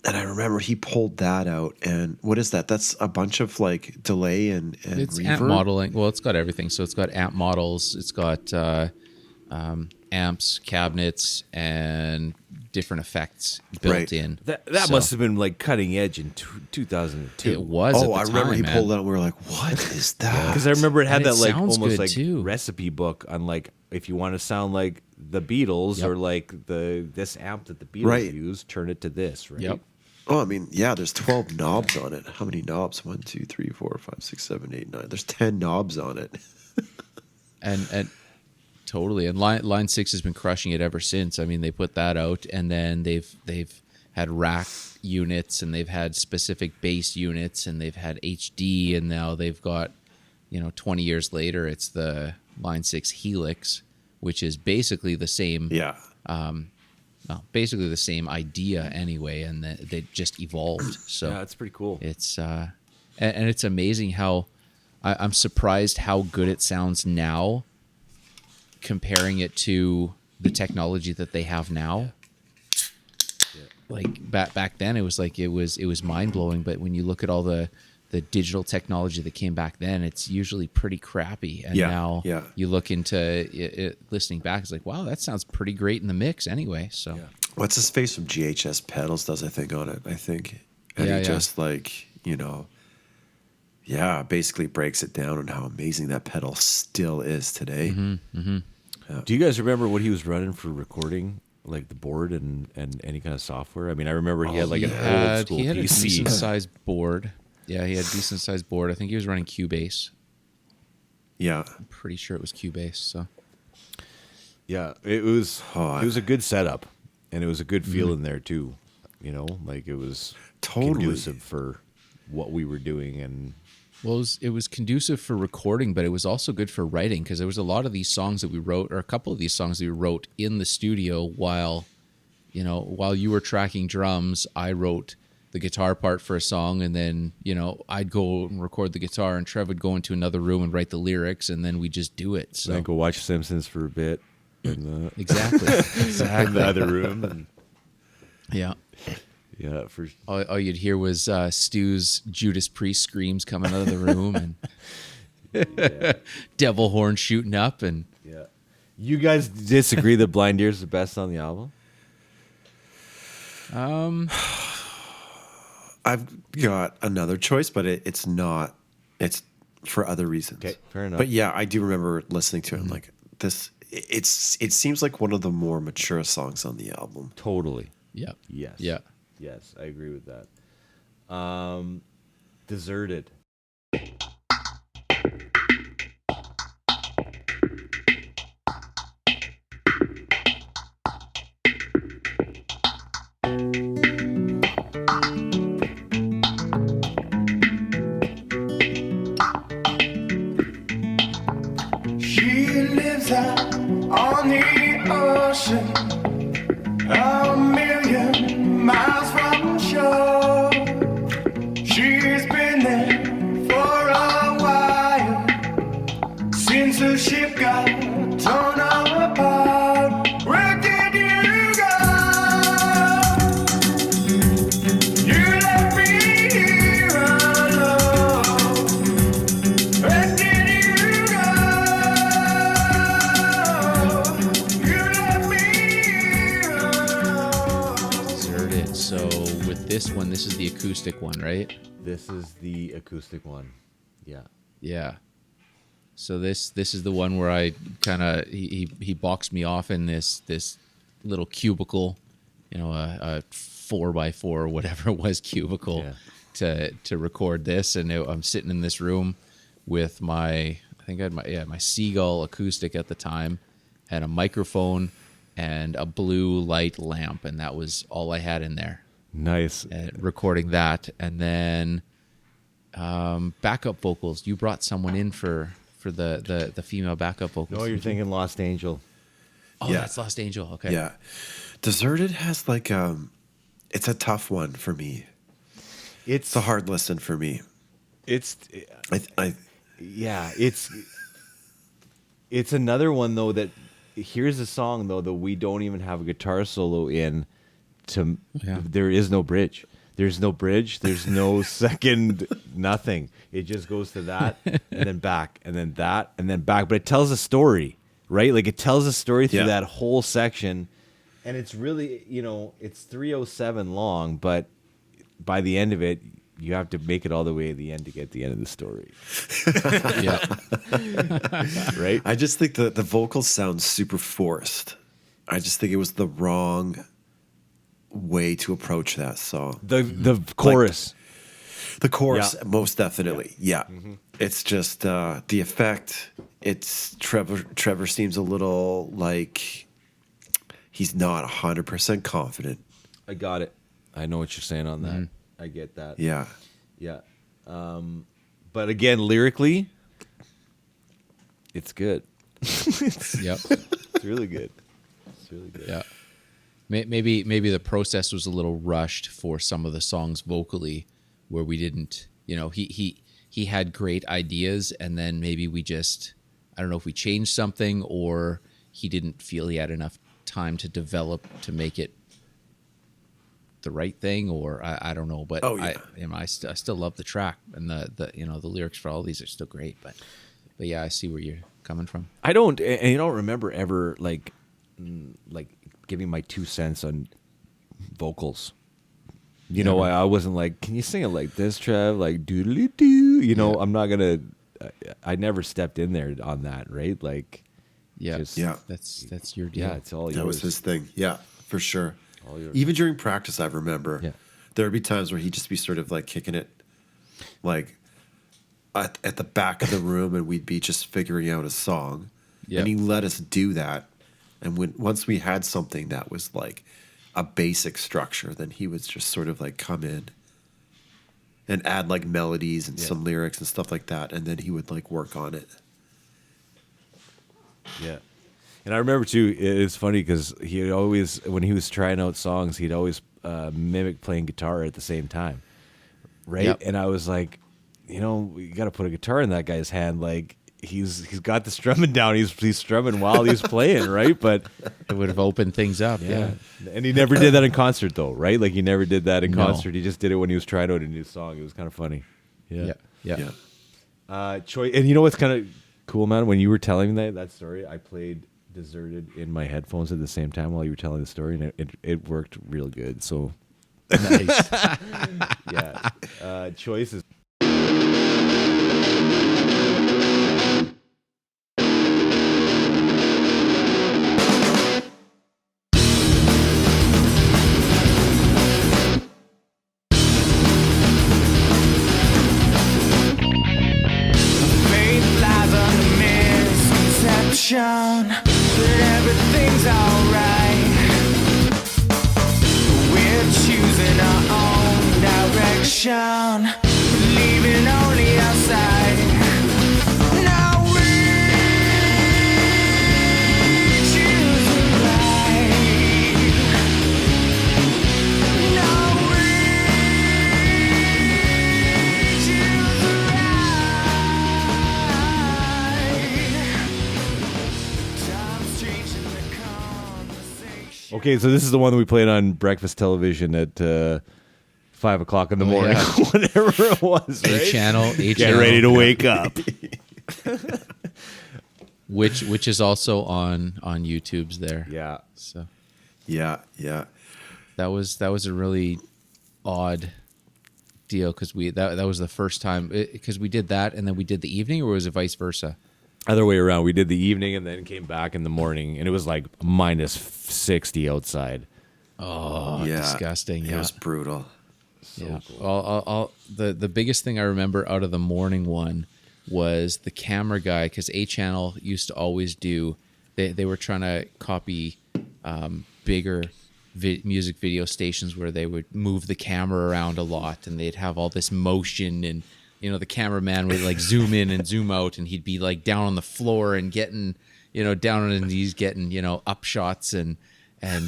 And I remember he pulled that out. And what is that? That's a bunch of like delay and It's reverb. amp modeling. Well, it's got everything. So it's got amp models. It's got amps, cabinets, and different effects built Right. in. That So must have been like cutting edge in 2002. It was. Oh, at I the remember time, he man. pulled it out. And we were like, "What is that?" Because I remember it had And it that like sounds almost good, like too. recipe book on like if you want to sound like the Beatles Yep. or like this amp that the Beatles Right. use, turn it to this, right? Yep. Oh, I mean, yeah. There's 12 knobs on it. How many knobs? 1, 2, 3, 4, 5, 6, 7, 8, 9. There's 10 knobs on it. And totally. And line 6 has been crushing it ever since. I mean, they put that out, and then they've had rack units, and they've had specific bass units, and they've had HD, and now they've got, 20 years later, it's the Line 6 Helix, which is basically the same. Yeah. Basically the same idea anyway, and they just evolved. So Yeah, it's pretty cool. it's and it's amazing how I'm surprised how good it sounds now, comparing it to the technology that they have now. Like back then, it was mind blowing. But when you look at all the digital technology that came back then, it's usually pretty crappy. And Yeah, now yeah. you look into it, listening back, it's like, wow, that sounds pretty great in the mix anyway. So What's his face from GHS Pedals does a thing on it, I think. And Yeah, he yeah. just like, basically breaks it down on how amazing that pedal still is today. Mm-hmm. Do you guys remember what he was running for recording, like the board and any kind of software? I mean, I remember he had like an old school he had a PC. decent sized board. Yeah, he had a decent sized board. I think he was running Cubase. Yeah. I'm pretty sure it was Cubase. So Yeah, it was a good setup, and it was a good feel Mm-hmm. in there too. Like it was Totally. conducive for what we were doing, and well, it was conducive for recording, but it was also good for writing, because there was a lot of these songs that we wrote, or a couple of these songs that we wrote in the studio while you were tracking drums. I wrote the guitar part for a song, and then I'd go and record the guitar, and Trev would go into another room and write the lyrics, and then we just do it. So then go watch Simpsons for a bit in exactly, the other room. And, yeah. yeah, for All you'd hear was Stu's Judas Priest screams coming out of the room, and devil horn shooting up, and yeah. You guys disagree that Blind Ear is the best on the album? I've got another choice, but it's not. It's for other reasons. Okay, fair enough. But yeah, I do remember listening to it and like this. It seems like one of the more mature songs on the album. Totally. yeah, Yes. yeah. Yes, I agree with that. Deserted. She lives out on the ocean, a million miles from shore. She's been there So with this one, this is the acoustic one, right? This is the acoustic one. Yeah. Yeah. So this is the one where I kind of he boxed me off in this little cubicle, you know, a 4x4 or whatever it was cubicle to record this, and I'm sitting in this room with I think I had my Seagull acoustic at the time, had a microphone and a blue light lamp, and that was all I had in there. Nice. Recording that, and then backup vocals. You brought someone in for the female backup vocals. No, you're thinking Lost Angel. Oh, Yeah. that's Lost Angel. Okay. Yeah. Deserted has like it's a tough one for me. It's a hard listen for me. It's Yeah. it's another one though that here's a song though that we don't even have a guitar solo in. There is no bridge. There's no bridge. There's no second nothing. It just goes to that and then back and then that and then back. But it tells a story, right? Like it tells a story through that whole section, and it's really, you know, it's 3:07 long, but by the end of it, you have to make it all the way to the end to get the end of the story. Right? I just think the vocals sound super forced. I just think it was the wrong way to approach that song. The chorus. The chorus, most definitely. Yeah. It's just the effect. It's Trevor seems a little like he's not 100% confident. I got it. I know what you're saying on that. I get that. Yeah. Yeah. But again, lyrically, it's good. Yep. It's really good. It's really good. Yeah. Maybe the process was a little rushed for some of the songs vocally, where we didn't, you know, he had great ideas, and then maybe we just, I don't know if we changed something, or he didn't feel he had enough time to develop to make it the right thing, or I don't know. But I still love the track, and the you know, the lyrics for all these are still great. But yeah, I see where you're coming from. I don't remember ever like giving my 2 cents on vocals. You know, I wasn't like, can you sing it like this, Trev? Like doodly doo. You know, I'm not gonna. I never stepped in there on that, right? Like, That's your deal. Yeah, it's all yours. That was his thing. Yeah, for sure. All yours. Even during practice, I remember there would be times where he'd just be sort of like kicking it, like at the back of the room, and we'd be just figuring out a song, and he let us do that. And once we had something that was like a basic structure, then he would just sort of like come in and add like melodies and some lyrics and stuff like that, and then he would like work on it. Yeah. And I remember too, it's funny because he always, when he was trying out songs, he'd always mimic playing guitar at the same time, right? Yep. And I was like, you know, you got to put a guitar in that guy's hand. Like he's got the strumming down. He's strumming while he's playing, right? But It would have opened things up. Yeah. And he never did that in concert though, right? Like he never did that in No. concert. He just did it when he was trying out a new song. It was kind of funny. Yeah. Choice. And you know what's kind of cool, man? When you were telling me that story, I played Deserted in my headphones at the same time while you were telling the story, and it worked real good. So Nice. yeah. Choices. Faith lies under misconception that everything's alright. We're choosing our own direction, leaving only outside. Now we choose the right. Now we choose the right. Time's changing the conversation. Okay, so this is the one that we played on breakfast television at 5 o'clock in the morning, yeah. whatever it was. A Right? channel. Get ready to wake up. Which is also on YouTube's there. Yeah. So Yeah, yeah. that was a really odd deal because that was the first time because we did that and then we did the evening, or was it vice versa? Other way around. We did the evening and then came back in the morning, and it was like minus 60 outside. Oh, Yeah, disgusting! It Yeah, was brutal. yeah. The biggest thing I remember out of the morning one was the camera guy, because A Channel used to always do. They were trying to copy bigger music video stations where they would move the camera around a lot, and they'd have all this motion, and the cameraman would like zoom in and zoom out, and he'd be like down on the floor and getting down on his knees, getting up shots and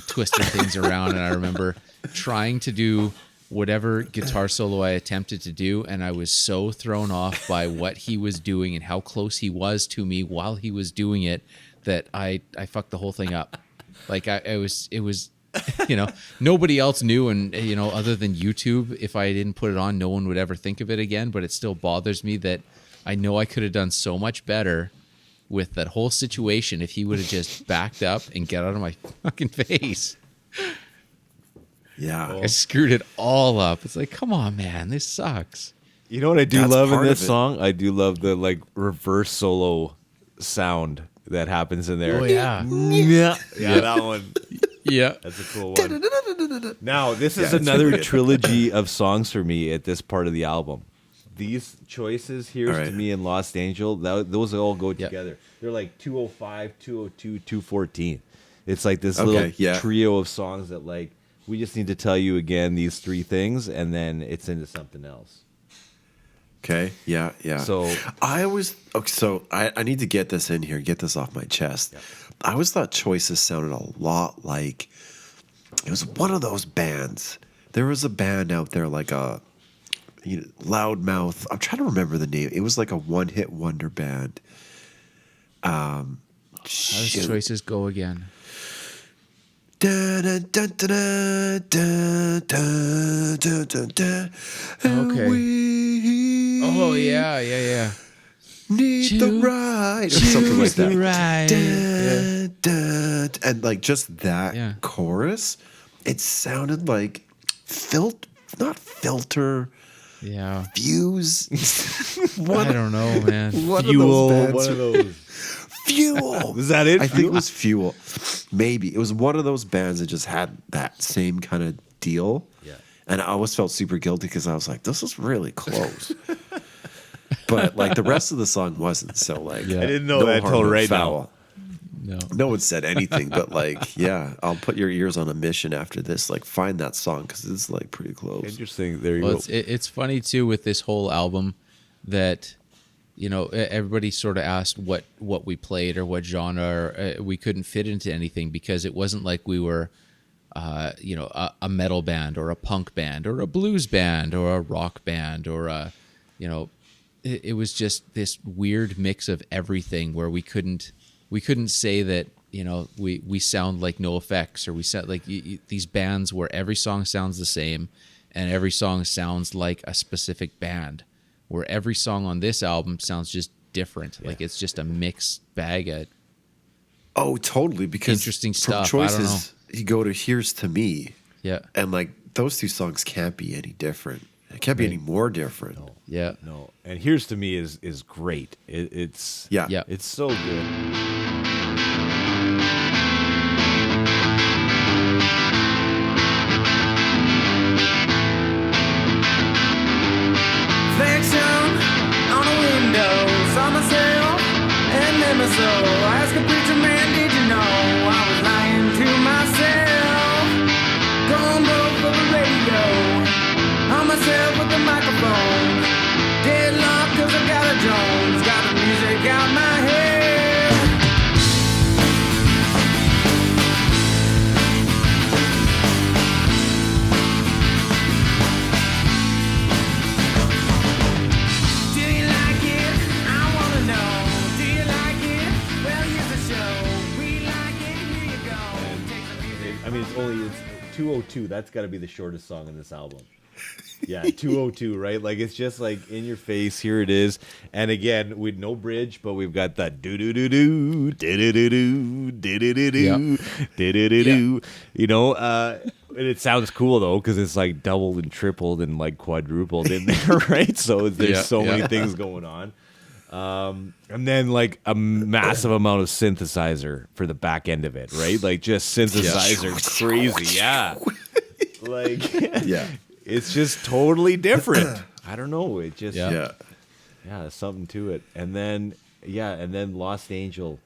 twisting things around. And I remember trying to do whatever guitar solo I attempted to do, and I was so thrown off by what he was doing and how close he was to me while he was doing it that I fucked the whole thing up. Like it was nobody else knew, and other than YouTube, if I didn't put it on, no one would ever think of it again. But it still bothers me that I know I could have done so much better with that whole situation if he would have just backed up and get out of my fucking face. Yeah. I screwed it all up. It's like, come on, man, this sucks. You know what I do That's love in part this of it. song? I do love the like reverse solo sound that happens in there. Oh yeah, Yeah, that one. yeah. That's a cool one. Now, this is Yeah, it's another weird. trilogy of songs for me at this part of the album. These choices, Here's All right. to Me and Lost Angel, those all go Yep. together. They're like 205, 202, 214. It's like this Okay, little yeah. trio of songs that like, we just need to tell you again these three things, and then it's into something else. Okay. Yeah. Yeah. So- I always. Okay, so I need to get this in here. Get this off my chest. I always thought Choices sounded a lot like it was one of those bands. There was a band out there like a Loudmouth. I'm trying to remember the name. It was like a one-hit wonder band. How does choices go again? Da, da, da, da, da, da, da, da, da, and Okay. we Oh yeah. need the ride or something like that. Right. And like just that Yeah. chorus, it sounded like not filter, Yeah. fuse. I don't know, man. One Fuel, of those bands. one of those. Fuel. Is that it? I think it was Fuel. Maybe it was one of those bands that just had that same kind of deal. Yeah. And I always felt super guilty because I was like, this is really close. But like the rest of the song wasn't. So like, Yeah. I didn't know that harm, till no right foul. No. No one said anything, but like, yeah, I'll put your ears on a mission after this. Like, find that song because it's like pretty close. Interesting. There you Well, go. it's funny too with this whole album that everybody sort of asked what we played or what genre. Or, we couldn't fit into anything because it wasn't like we were a metal band or a punk band or a blues band or a rock band or it was just this weird mix of everything where we couldn't say that we sound like No Effects or we sound like these bands where every song sounds the same and every song sounds like a specific band, where every song on this album sounds just different. Like it's just a mixed bag of Oh, totally. Because Interesting from stuff. I don't Choices, you go to Here's to Me, yeah. and like those two songs can't be any different. It can't be any more different. Yeah. No, and Here's to Me is great. It's Yeah. Yeah. it's so good. Reflection on the window, saw myself and then my soul. Ask a preacher man, did you know I was lying to myself? Going broke for the radio, on myself with the microphone. Deadlocked 'cause I got a Jones, got the music out my head. Do you like it? I wanna know. Do you like it? Well, here's the show. We like it. Here you go. Take the music. I mean, it's 202. That's got to be the shortest song in this album. Yeah, 202, right? Like it's just like in your face. Here it is. And again, with no bridge, but we've got that do do do do do do do do do do do do do do. And it sounds cool though, because it's like doubled and tripled and like quadrupled in there, right? So there's many things going on. And then like a massive amount of synthesizer for the back end of it, right? Like just synthesizer crazy, yeah. Like it's just totally different. I don't know. It just there's something to it. And then Lost Angel.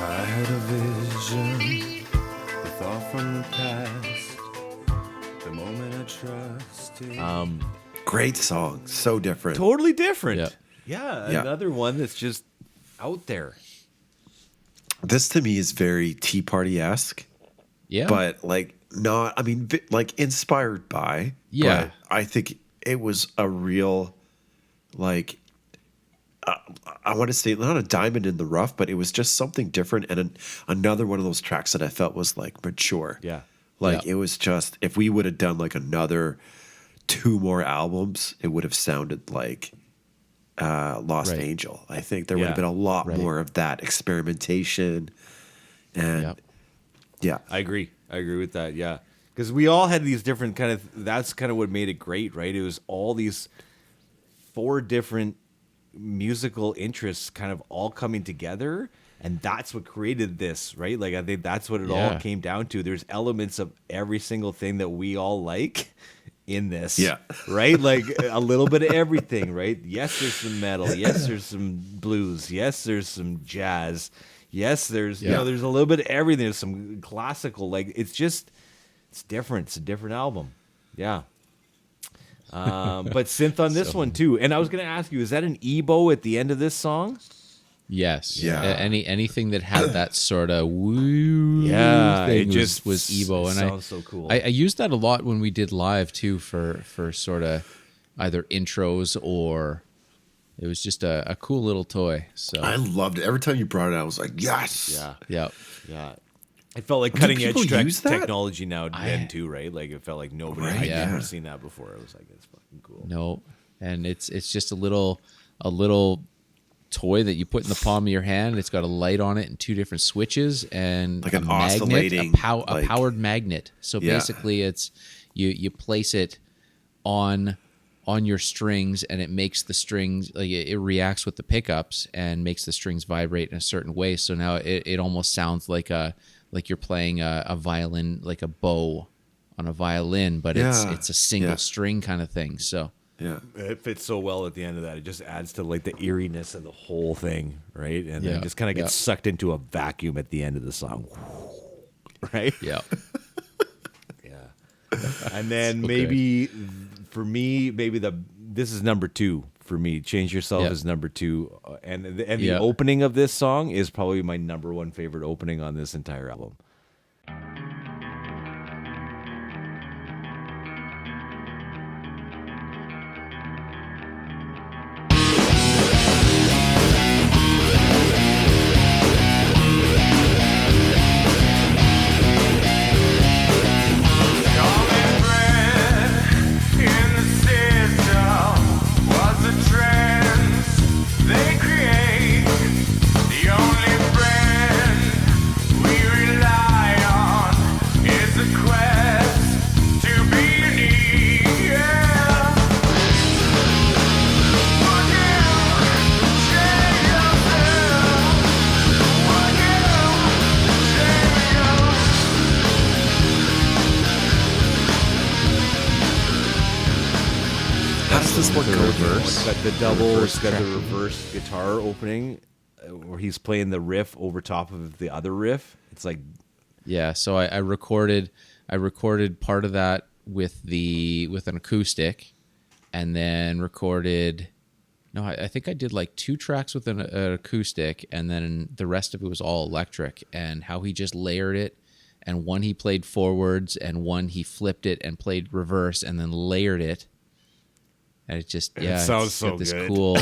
I had a vision, a thought from the past, the moment I trusted. Great song. So different. Totally different. Yeah. Yeah. Another one that's just out there. This to me is very Tea Party esque, Yeah. but like not. I mean, like inspired by. Yeah. But I think it was a real, like, I want to say not a diamond in the rough, but it was just something different and another one of those tracks that I felt was like mature. Yeah. Like Yeah. it was just if we would have done like another 2 more albums, it would have sounded like Lost Right. Angel. I think there would have Yeah. been a lot Right. more of that experimentation. And Yep. yeah, I agree with that. Yeah. Because we all had these different kind of, that's kind of what made it great, right? It was all these 4 different musical interests kind of all coming together. And that's what created this, right? Like, I think that's what it all Yeah. came down to. There's elements of every single thing that we all like in this. Yeah. Right? Like a little bit of everything, right? Yes, there's some metal. Yes, there's some blues. Yes, there's some jazz. Yes, there's, you know, there's a little bit of everything. There's some classical. Like, it's different. It's a different album. Yeah. But synth on this one too. And I was going to ask you, is that an EBO at the end of this song? Yes. Yeah. Anything that had that sort of woo thing it just was Evo, and sounds so cool. I used that a lot when we did live too for sort of either intros or it was just a cool little toy. So I loved it. Every time you brought it out, I was like, yes. Yeah. yeah, Yeah. It felt like Do cutting people edge use that? technology now then too, right? Like it felt like nobody Right, had yeah. never seen that before. It was like, it's fucking cool. no, and it's just a little toy that you put in the palm of your hand. It's got a light on it and 2 different switches and Like a an magnet, oscillating, a like- powered magnet. So Yeah. basically, it's you place it on your strings and it makes the strings like it reacts with the pickups and makes the strings vibrate in a certain way. So now it almost sounds like you're playing a violin, like a bow on a violin, but Yeah. it's a single Yeah. string kind of thing. So Yeah. It fits so well at the end of that. It just adds to like the eeriness of the whole thing, right? And then Yeah. it just kind of gets sucked into a vacuum at the end of the song. Right? yeah. Yeah. And then So maybe for me, this is number 2 for me. Change Yourself Yeah. is number 2. And the Yeah. opening of this song is probably my number 1 favorite opening on this entire album. Common thread in the system was the trends they create. The only friend we rely on is the quest to be unique. Yeah. Forgive, shame yourself. Forgive, shame yourself. How does this one The go? reverse. It's got the double, reverse it's got the track. reverse guitar opening where he's playing the riff over top of the other riff. It's like, Yeah, so I recorded part of that with an acoustic, and then recorded No, I think I did like 2 tracks with an acoustic, and then the rest of it was all electric. And how he just layered it, and one he played forwards, and one he flipped it and played reverse, and then layered it. And it just sounds it's so got this good. cool,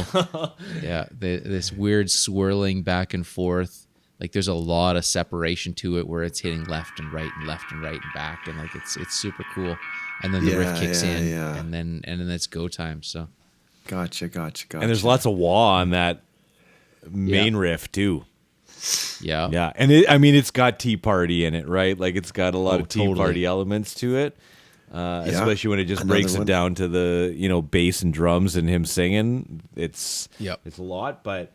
this weird swirling back and forth. Like there's a lot of separation to it where it's hitting left and right and back, and like it's super cool. And then the riff kicks in, and then it's go time. So. Gotcha. And there's lots of wah on that main riff too. Yeah. Yeah. And it's got Tea Party in it, right? Like it's got a lot of Tea totally. Party elements to it. Especially when it just breaks it down to the, bass and drums and him singing. It's a lot. But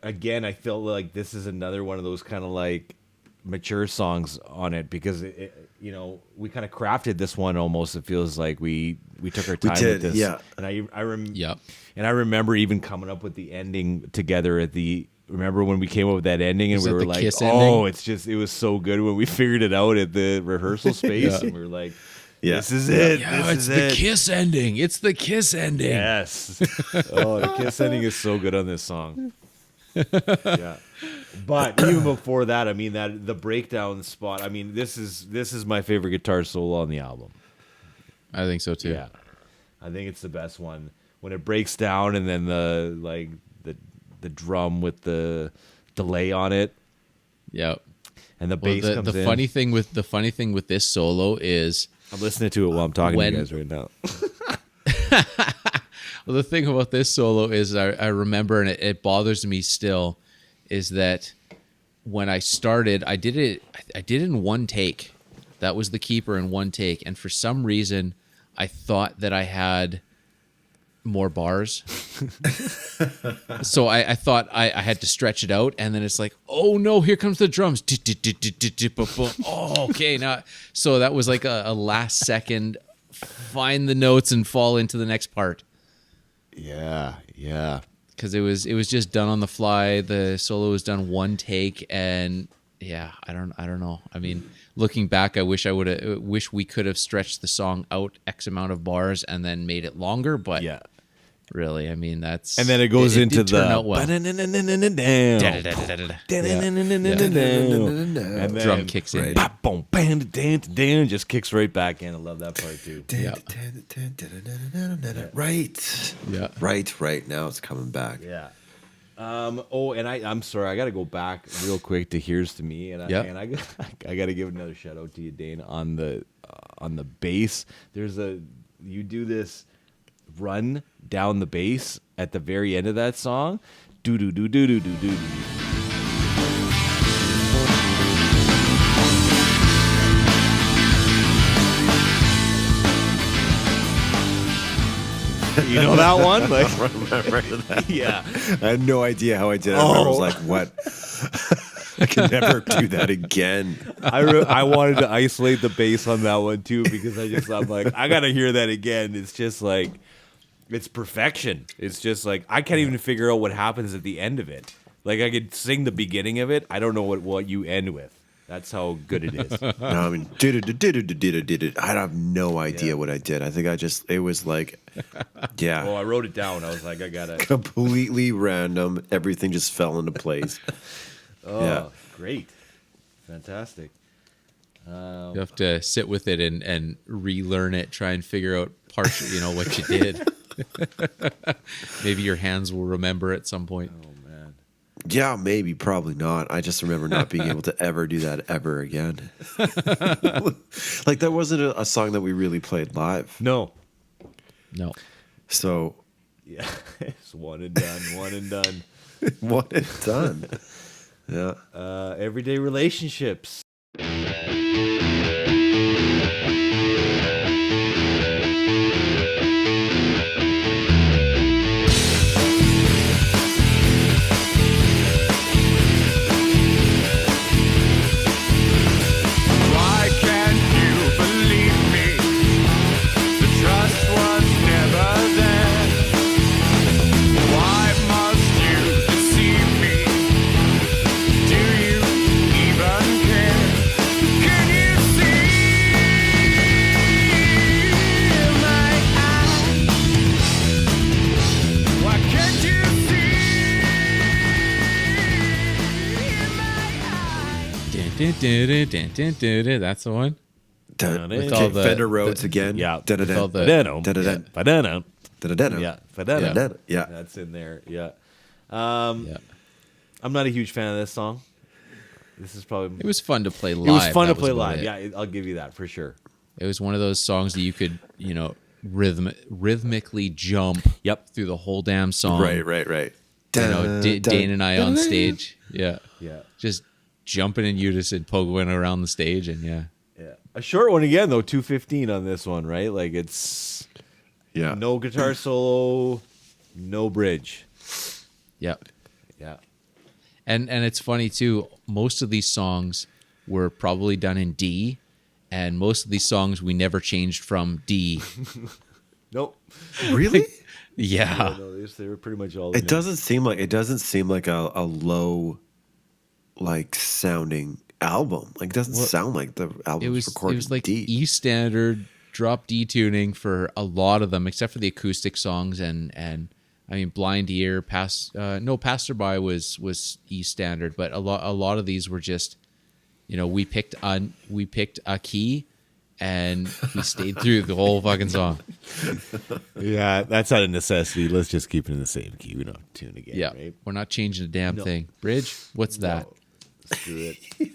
again, I feel like this is another one of those kind of like mature songs on it, because we kind of crafted this one almost. It feels like we took our time with this. Yeah. And I remember even coming up with the ending together remember when we came up with that ending, and Was we it were the like, Kiss oh, ending? it was so good when we figured it out at the rehearsal space. And we were like, this is it. Yeah, this it's is the it. Kiss ending. It's the Kiss ending. Yes. Oh, the Kiss ending is so good on this song. Yeah. But even before that, I mean, that the breakdown spot, I mean, this is my favorite guitar solo on the album. I think so too. Yeah. I think it's the best one. When it breaks down and then the drum with the delay on it. Yep. And the bass comes in. The funny thing with this solo is I'm listening to it while I'm talking to you guys right now. well, the thing about this solo is I remember, and it bothers me still, is that when I started, I did it in one take. That was the keeper in one take, and for some reason, I thought that I had more bars. So I thought I had to stretch it out, and then it's like, oh no, here comes the drums. Oh, okay, now so that was like a last second find the notes and fall into the next part. Yeah. Because it was just done on the fly. The solo was done one take, and I don't know. I mean, looking back, I wish we could have stretched the song out X amount of bars and then made it longer. But really, I mean, that's and then it goes into did turn the out well. and then Drum kicks in. Just kicks right back in. I love that part too. Right. Yeah. Right. Now it's coming back. Yeah. And I'm sorry, I got to go back real quick to Here's to Me, and I got to give another shout out to you, Dane, on the bass. You do this run down the bass at the very end of that song. Do do do do do do do. You know that one? Like, I remember that. yeah. I had no idea how I did it. I was like, what? I can never do that again. I wanted to isolate the bass on that one too, because I'm like, I gotta hear that again. It's just like, it's perfection. It's just like, I can't even figure out what happens at the end of it. Like, I could sing the beginning of it. I don't know what you end with. That's how good it is. No, I mean, I have no idea what I did. I think it was like, Oh, I wrote it down. I was like, I gotta. completely random. Everything just fell into place. Great. Fantastic. You have to sit with it and relearn it, try and figure out partially, what you did. Maybe your hands will remember at some point. Oh, man. Yeah, maybe, probably not. I just remember not being able to ever do that ever again. Like, that wasn't a song that we really played live. No. So. Yeah. It's one and done. One and done. One and done. Yeah. Everyday relationships. Why can't you believe me? The trust was never there. Why must you deceive me? Do you even care? Can you That's the one. With all the- Fender Rhodes again. Yeah. Da-da-da. all the- Da-da-da. Ba-da-da. Da-da-da. Yeah. Da-da-da. Yeah. That's in there. Yeah. Yeah. I'm not a huge fan of this song. This is probably. It was fun to play live. It was fun to That play about live. it. Yeah, I'll give you that for sure. It was one of those songs that you could, rhythmically jump Yep. through the whole damn song. Right. Dane and I on stage. Yeah. Yeah. Just jumping in unison, pogoing around the stage. And yeah. Yeah. A short one again, though, 2:15 on this one, right? Like it's Yeah. no guitar solo, no bridge. Yeah. Yeah. And it's funny too, most of these songs were probably done in D, and most of these songs we never changed from D. Nope. Really? Yeah. No, they were pretty much all. It doesn't seem like a low, like sounding album. Like it doesn't sound like the album It recorded was like in D. E standard drop D tuning for a lot of them, except for the acoustic songs and I mean Blind Ear, Passerby was E standard, but a lot of these were just, we picked a key and we stayed through the whole fucking song. Yeah, that's not a necessity. Let's just keep it in the same key. We don't have to tune again. Yeah, Right? we're not changing a damn thing. Bridge, what's that? No, screw it.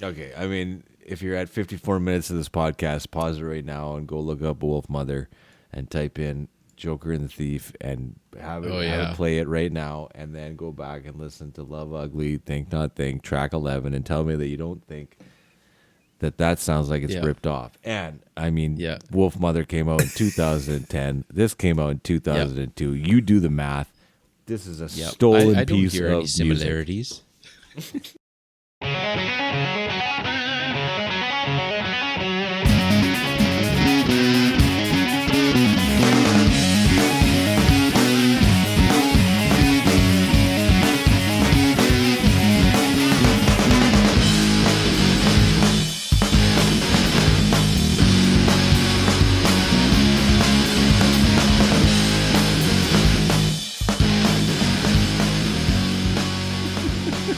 Okay, I mean, if you're at 54 minutes of this podcast, pause it right now and go look up Wolf Mother and type in Joker and the Thief and have it play it right now, and then go back and listen to Love Ugly, Think Not Think, track 11, and tell me that you don't think that sounds like it's ripped off. And I mean, Wolf Mother came out in 2010. This came out in 2002. You do the math. This is a stolen I don't piece hear of any similarities.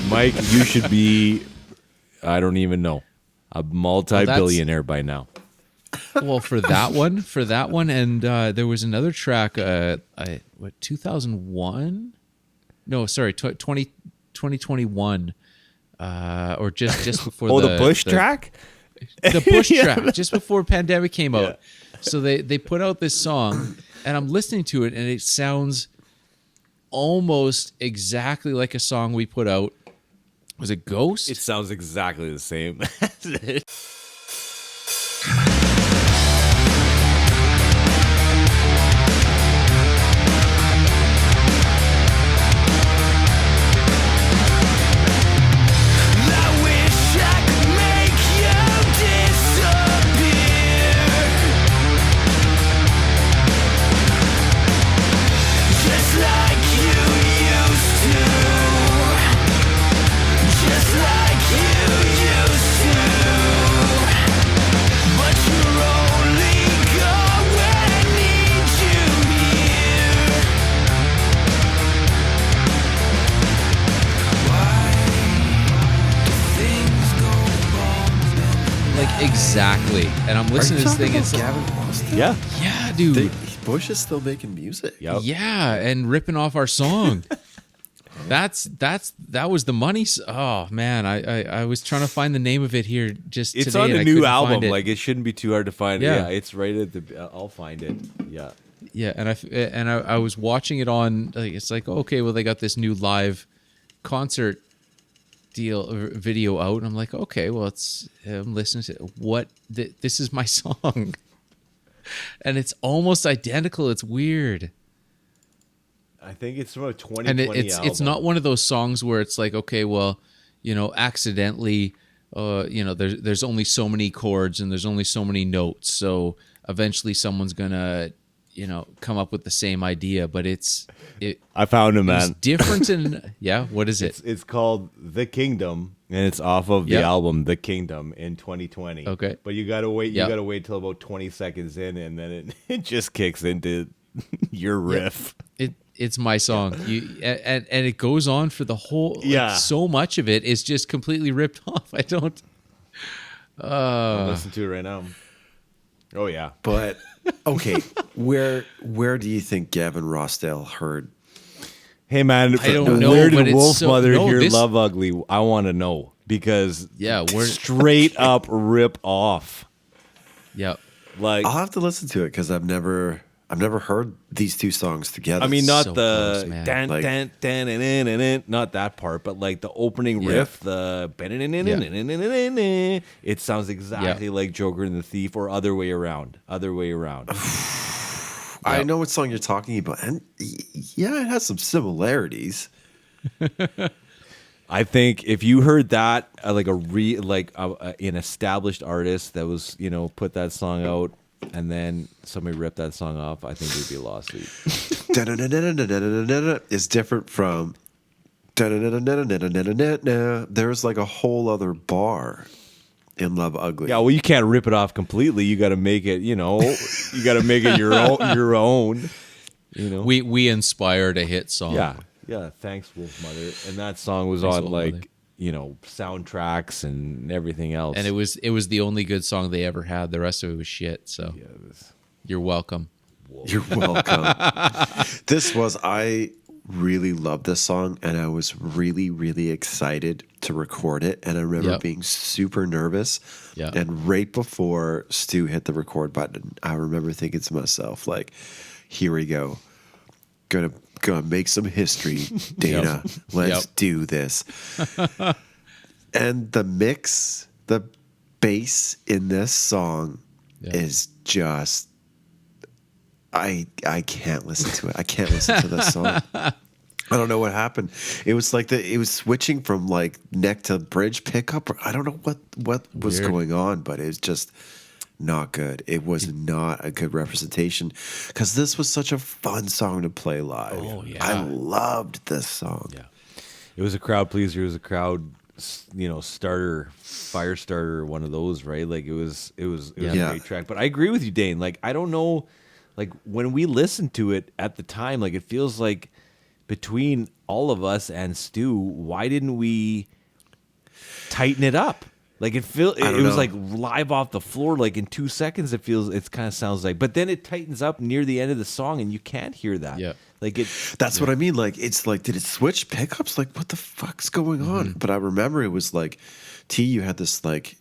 Mike, you should be, I don't even know, a multi-billionaire by now. Well, for that one, and there was another track, 2001? No, sorry, 2021, or just before the Bush track? The Bush track, just before pandemic came out. So they put out this song, and I'm listening to it, and it sounds almost exactly like a song we put out. Was it Ghost? It sounds exactly the same. I wish I could make you disappear, just like you used to, just like you used to. But you're only gone when I need you here. Things go wrong. like exactly. And I'm listening to this thing. It's like, Gavin Austin. Yeah. yeah, dude. Bush is still making music. Yep. Yeah, and ripping off our song. That was the money. Oh man, I was trying to find the name of it here just It's today. on and a I new couldn't album. find it. Like, it shouldn't be too hard to find. Yeah. Yeah, it's right at the. I'll find it. Yeah. Yeah, and I was watching it on. Like, it's like, okay, well, they got this new live concert deal or video out, and I'm like, okay, well, I'm listening to what this is my song, and it's almost identical. It's weird, I think it's from a 2020 and album. it's not one of those songs where it's like, okay, well, accidentally, there's only so many chords and there's only so many notes, so eventually someone's gonna come up with the same idea, but I found him, it's man. different in what is it? It's called The Kingdom, and it's off of the Yep. album The Kingdom in 2020. Okay. But you gotta wait. Yep. You gotta wait till about 20 seconds in, and then it just kicks into your riff. It's my song. And it goes on for the whole. Yeah. So much of it is just completely ripped off. I don't. I'll listen to it right now. Oh yeah. But okay, where do you think Gavin Rossdale heard? Hey man, I don't know, where but did it's Wolf so- Mother no, hear this- Love Ugly? I want to know because We're straight up rip off. yeah. Like I'll have to listen to it because I've never heard these two songs together. I mean, not so the close, man. dan, Like- dan, dan, dan, dan, dan, dan, not that part, but like the opening Yeah. riff, the it sounds exactly like Joker and the Thief, or other way around. I know what song you're talking about, and yeah, it has some similarities. I think if you heard that, like an established artist that was, put that song out, and then somebody ripped that song off, I think it'd be a lawsuit. Is different from. There's like a whole other bar in Love Ugly. Yeah, well, you can't rip it off completely. You got to make it, you got to make it your own. We inspired a hit song. Yeah. Thanks, Wolf Mother. And that song was Thanks, on Wolf like, Mother. soundtracks and everything else. And it was the only good song they ever had. The rest of it was shit. So you're welcome. You're welcome. I really loved this song, and I was really, really excited to record it. And I remember Yep. being super nervous. Yeah. And right before Stu hit the record button, I remember thinking to myself, like, here we go. Gonna make some history, Dana. Let's do this. And the mix, the bass in this song is just I can't listen to it. I can't listen to this song. I don't know what happened. It was like it was switching from like neck to bridge pickup. I don't know what was Weird. going on, but it was just not good. It was not a good representation because this was such a fun song to play live. Oh, yeah. I loved this song. Yeah. It was a crowd pleaser. It was a crowd, starter, fire starter, one of those, right? Like it was a great track. But I agree with you, Dane. Like, I don't know, like when we listened to it at the time, like it feels like between all of us and Stu, why didn't we tighten it up? Like it was know. like live off the floor. Like in 2 seconds, it kind of sounds like. But then it tightens up near the end of the song, and you can't hear that. Yeah. Like it. That's what I mean. Like, it's like, did it switch pickups? Like, what the fuck's going on? But I remember it was like, you had this like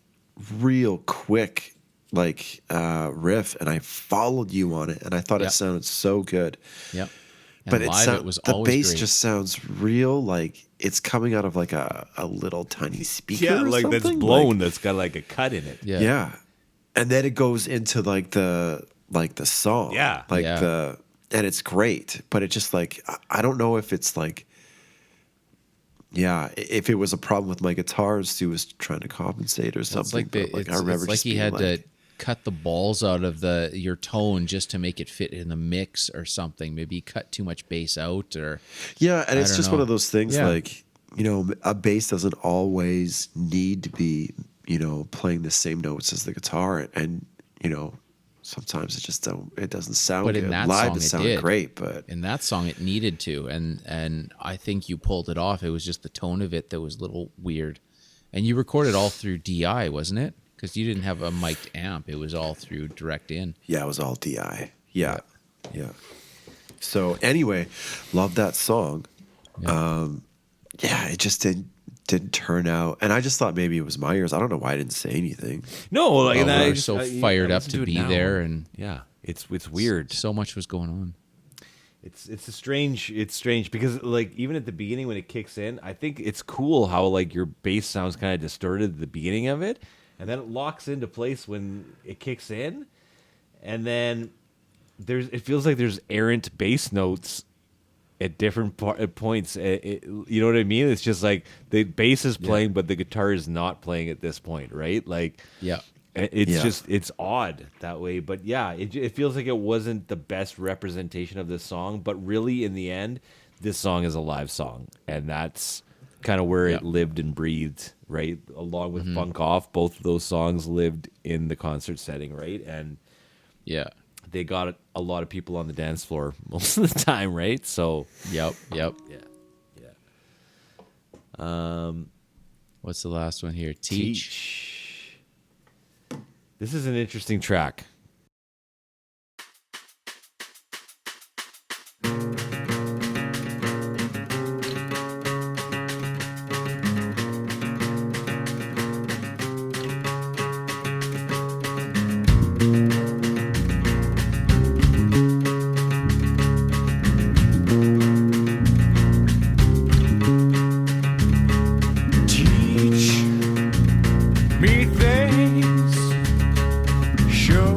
real quick like riff, and I followed you on it, and I thought it sounded so good. Yep. And But live, it was the always bass great. just sounds real, like it's coming out of like a little tiny speaker. Yeah, or like that's something. blown. That's got like a cut in it. Yeah. Yeah. And then it goes into like the song. Yeah. Like Yeah. and it's great. But it just like I don't know if it's like if it was a problem with my guitars, Stu was trying to compensate or something. It's like, it's like he had to cut the balls out of your tone just to make it fit in the mix or something. Maybe he cut too much bass out or Yeah, and I it's don't just know. one of those things Yeah. like, a bass doesn't always need to be, playing the same notes as the guitar, and sometimes it doesn't sound But good. in that Live song it it sounded did. great, but in that song it needed to, and I think you pulled it off. It was just the tone of it that was a little weird. And you recorded all through DI, wasn't it? Because you didn't have a mic'd amp. It was all through direct in. yeah, it was all DI. Yeah. So anyway, love that song. It just didn't turn out, and I just thought maybe it was my ears. I don't know why I didn't say anything. No, like Oh, I we were just- so I fired up listen to it be now. there, and Yeah, it's weird. so much was going on. It's strange because like even at the beginning when it kicks in, I think it's cool how like your bass sounds kind of distorted at the beginning of it, and then it locks into place when it kicks in, and then it feels like there's errant bass notes at different points. You know what I mean? It's just like the bass is playing, but the guitar is not playing at this point, right? Like Yeah. it's odd that way, but yeah, it feels like it wasn't the best representation of this song, but really in the end, this song is a live song, and that's kind of where it lived and breathed, right? Along with Funk Off, both of those songs lived in the concert setting, right? And Yeah. they got a lot of people on the dance floor most of the time, right? So Yep. yeah. What's the last one here? Teach. This is an interesting track. Teach me things, show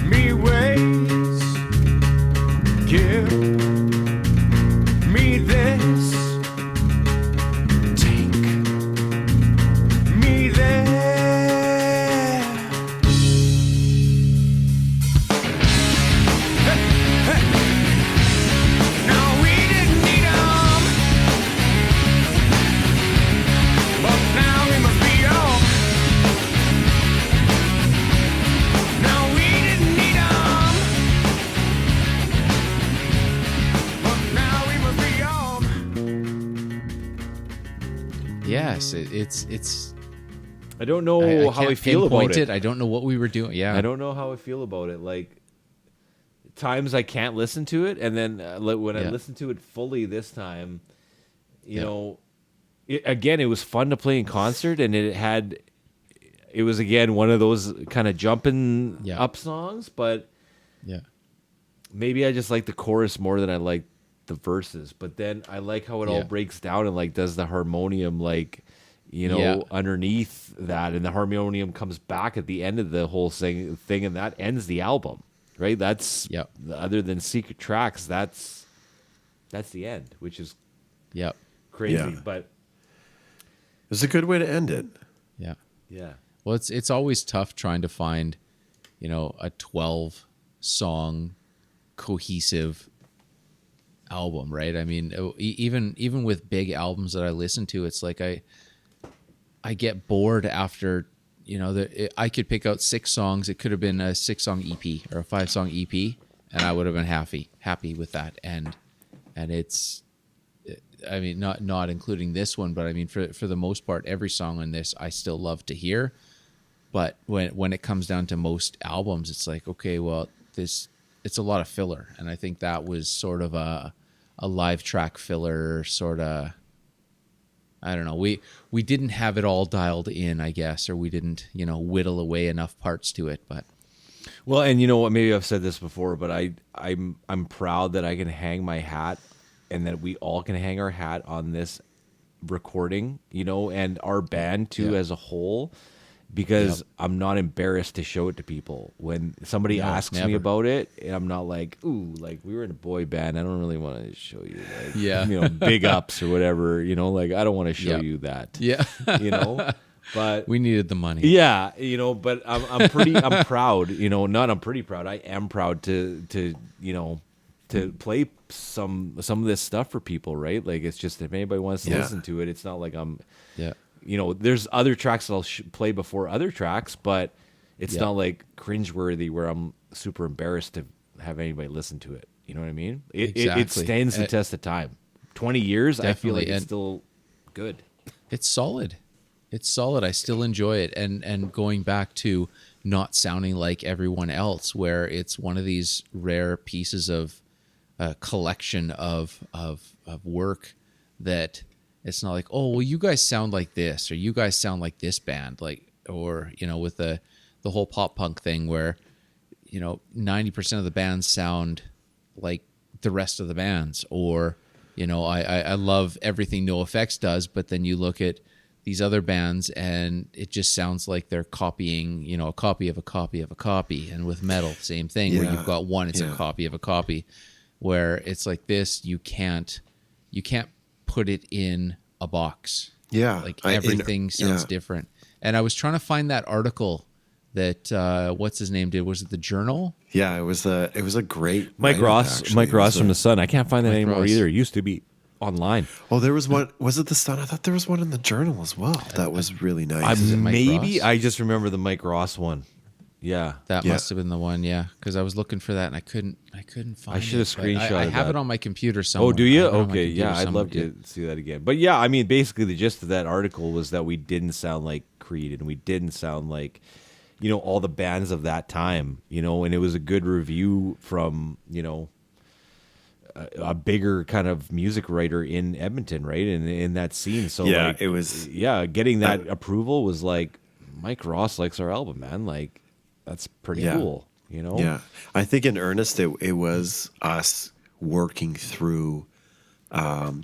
me ways, give me this, take me there. No, we didn't need 'em. But now we must be on. No, we didn't need 'em. But now we must be on. Yes, it's. I don't know how I can't feel about pinpoint it. I don't know what we were doing. Yeah, I don't know how I feel about it. Like times I can't listen to it, and then when I Yeah. listen to it fully this time, you Yeah. know, again, it was fun to play in concert, and it was again one of those kind of jumping Yeah. up songs, but Yeah, maybe I just like the chorus more than I like the verses. But then I like how it all Yeah. breaks down and like does the harmonium Yeah. underneath that, and the harmonium comes back at the end of the whole thing, and that ends the album, right? That's Yep. other than secret tracks, that's the end, which is Yep. crazy. Yeah. But It's a good way to end it. Yeah. yeah, Well, it's always tough trying to find, a 12 song cohesive album, right? I mean, even with big albums that I listen to, it's like I get bored after, I could pick out 6 songs. It could have been a 6-song EP or a 5-song EP, and I would have been happy with that. And it's, I mean, not including this one, but I mean, for the most part, every song on this I still love to hear. But when it comes down to most albums, it's like, okay, well, it's a lot of filler, and I think that was sort of a live track filler sort of. I don't know. We didn't have it all dialed in, I guess, or we didn't, whittle away enough parts to it. But well, and you know what? Maybe I've said this before, but I'm proud that I can hang my hat, and that we all can hang our hat on this recording, and our band too Yeah. as a whole, because I'm not embarrassed to show it to people when somebody No, asks me never. about it, and I'm not like, ooh, like we were in a boy band. I don't really want to show you, like, Yeah. big ups or whatever, like I don't want to show Yeah. you that, yeah, but we needed the money. yeah, but I'm proud, I'm pretty proud. I am proud to play some of this stuff for people, right? Like it's just if anybody wants to Yeah. listen to it, it's not like I'm, Yeah. there's other tracks that I'll play before other tracks, but it's Yeah. not like cringeworthy where I'm super embarrassed to have anybody listen to it. You know what I mean? It Exactly. stands the test of time. 20 years, I feel like Definitely, it's and- still good. It's solid. It's solid. I still enjoy it. And going back to not sounding like everyone else, where it's one of these rare pieces of collection of work that it's not like, oh, well, you guys sound like this, or you guys sound like this band, like, or with the whole pop punk thing where 90% of the bands sound like the rest of the bands, or I love everything NoFX does, but then you look at these other bands and it just sounds like they're copying, a copy of a copy of a copy. And with metal, same thing, where Yeah. you've got one, it's Yeah. a copy of a copy, where it's like this, you can't put it in a box. Yeah. Like everything sounds yeah. different. And I was trying to find that article that what's his name did. Was it the Journal? Yeah, it was a great Mike write-up, Ross, actually. Mike It was Ross from the Sun. I can't find that Mike anymore Ross. either. It used to be online. Oh, there was one. Was it the Sun? I thought there was one in the Journal as well. That was really nice. it Mike Maybe Ross? I just remember the Mike Ross one. Yeah. That Yeah. must have been the one, yeah. Because I was looking for that and I couldn't find it. I should have but screenshotted I have that. it on my computer somewhere. Oh, do you? I have it on my Okay, computer yeah, I'd somewhere, love yeah. to see that again. But yeah, I mean, basically, the gist of that article was that we didn't sound like Creed, and we didn't sound like, all the bands of that time, and it was a good review from, a bigger kind of music writer in Edmonton, right? And in that scene. So Yeah, like, it was- getting that approval was like, Mike Ross likes our album, man. Like, that's pretty Yeah. cool, Yeah, I think in earnest, it was us working through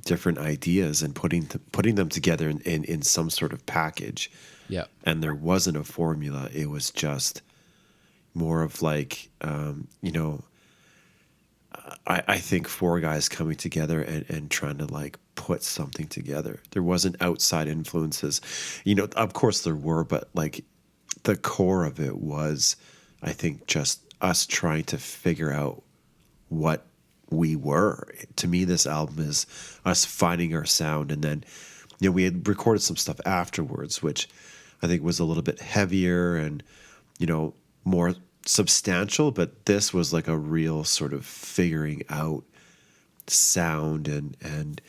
different ideas and putting them together in some sort of package. Yeah. And there wasn't a formula. It was just more of like, I think four guys coming together and trying to like put something together. There wasn't outside influences. Of course there were, but like the core of it was, I think, just us trying to figure out what we were. To me, this album is us finding our sound. And then, we had recorded some stuff afterwards, which I think was a little bit heavier and, more substantial. But this was like a real sort of figuring out sound and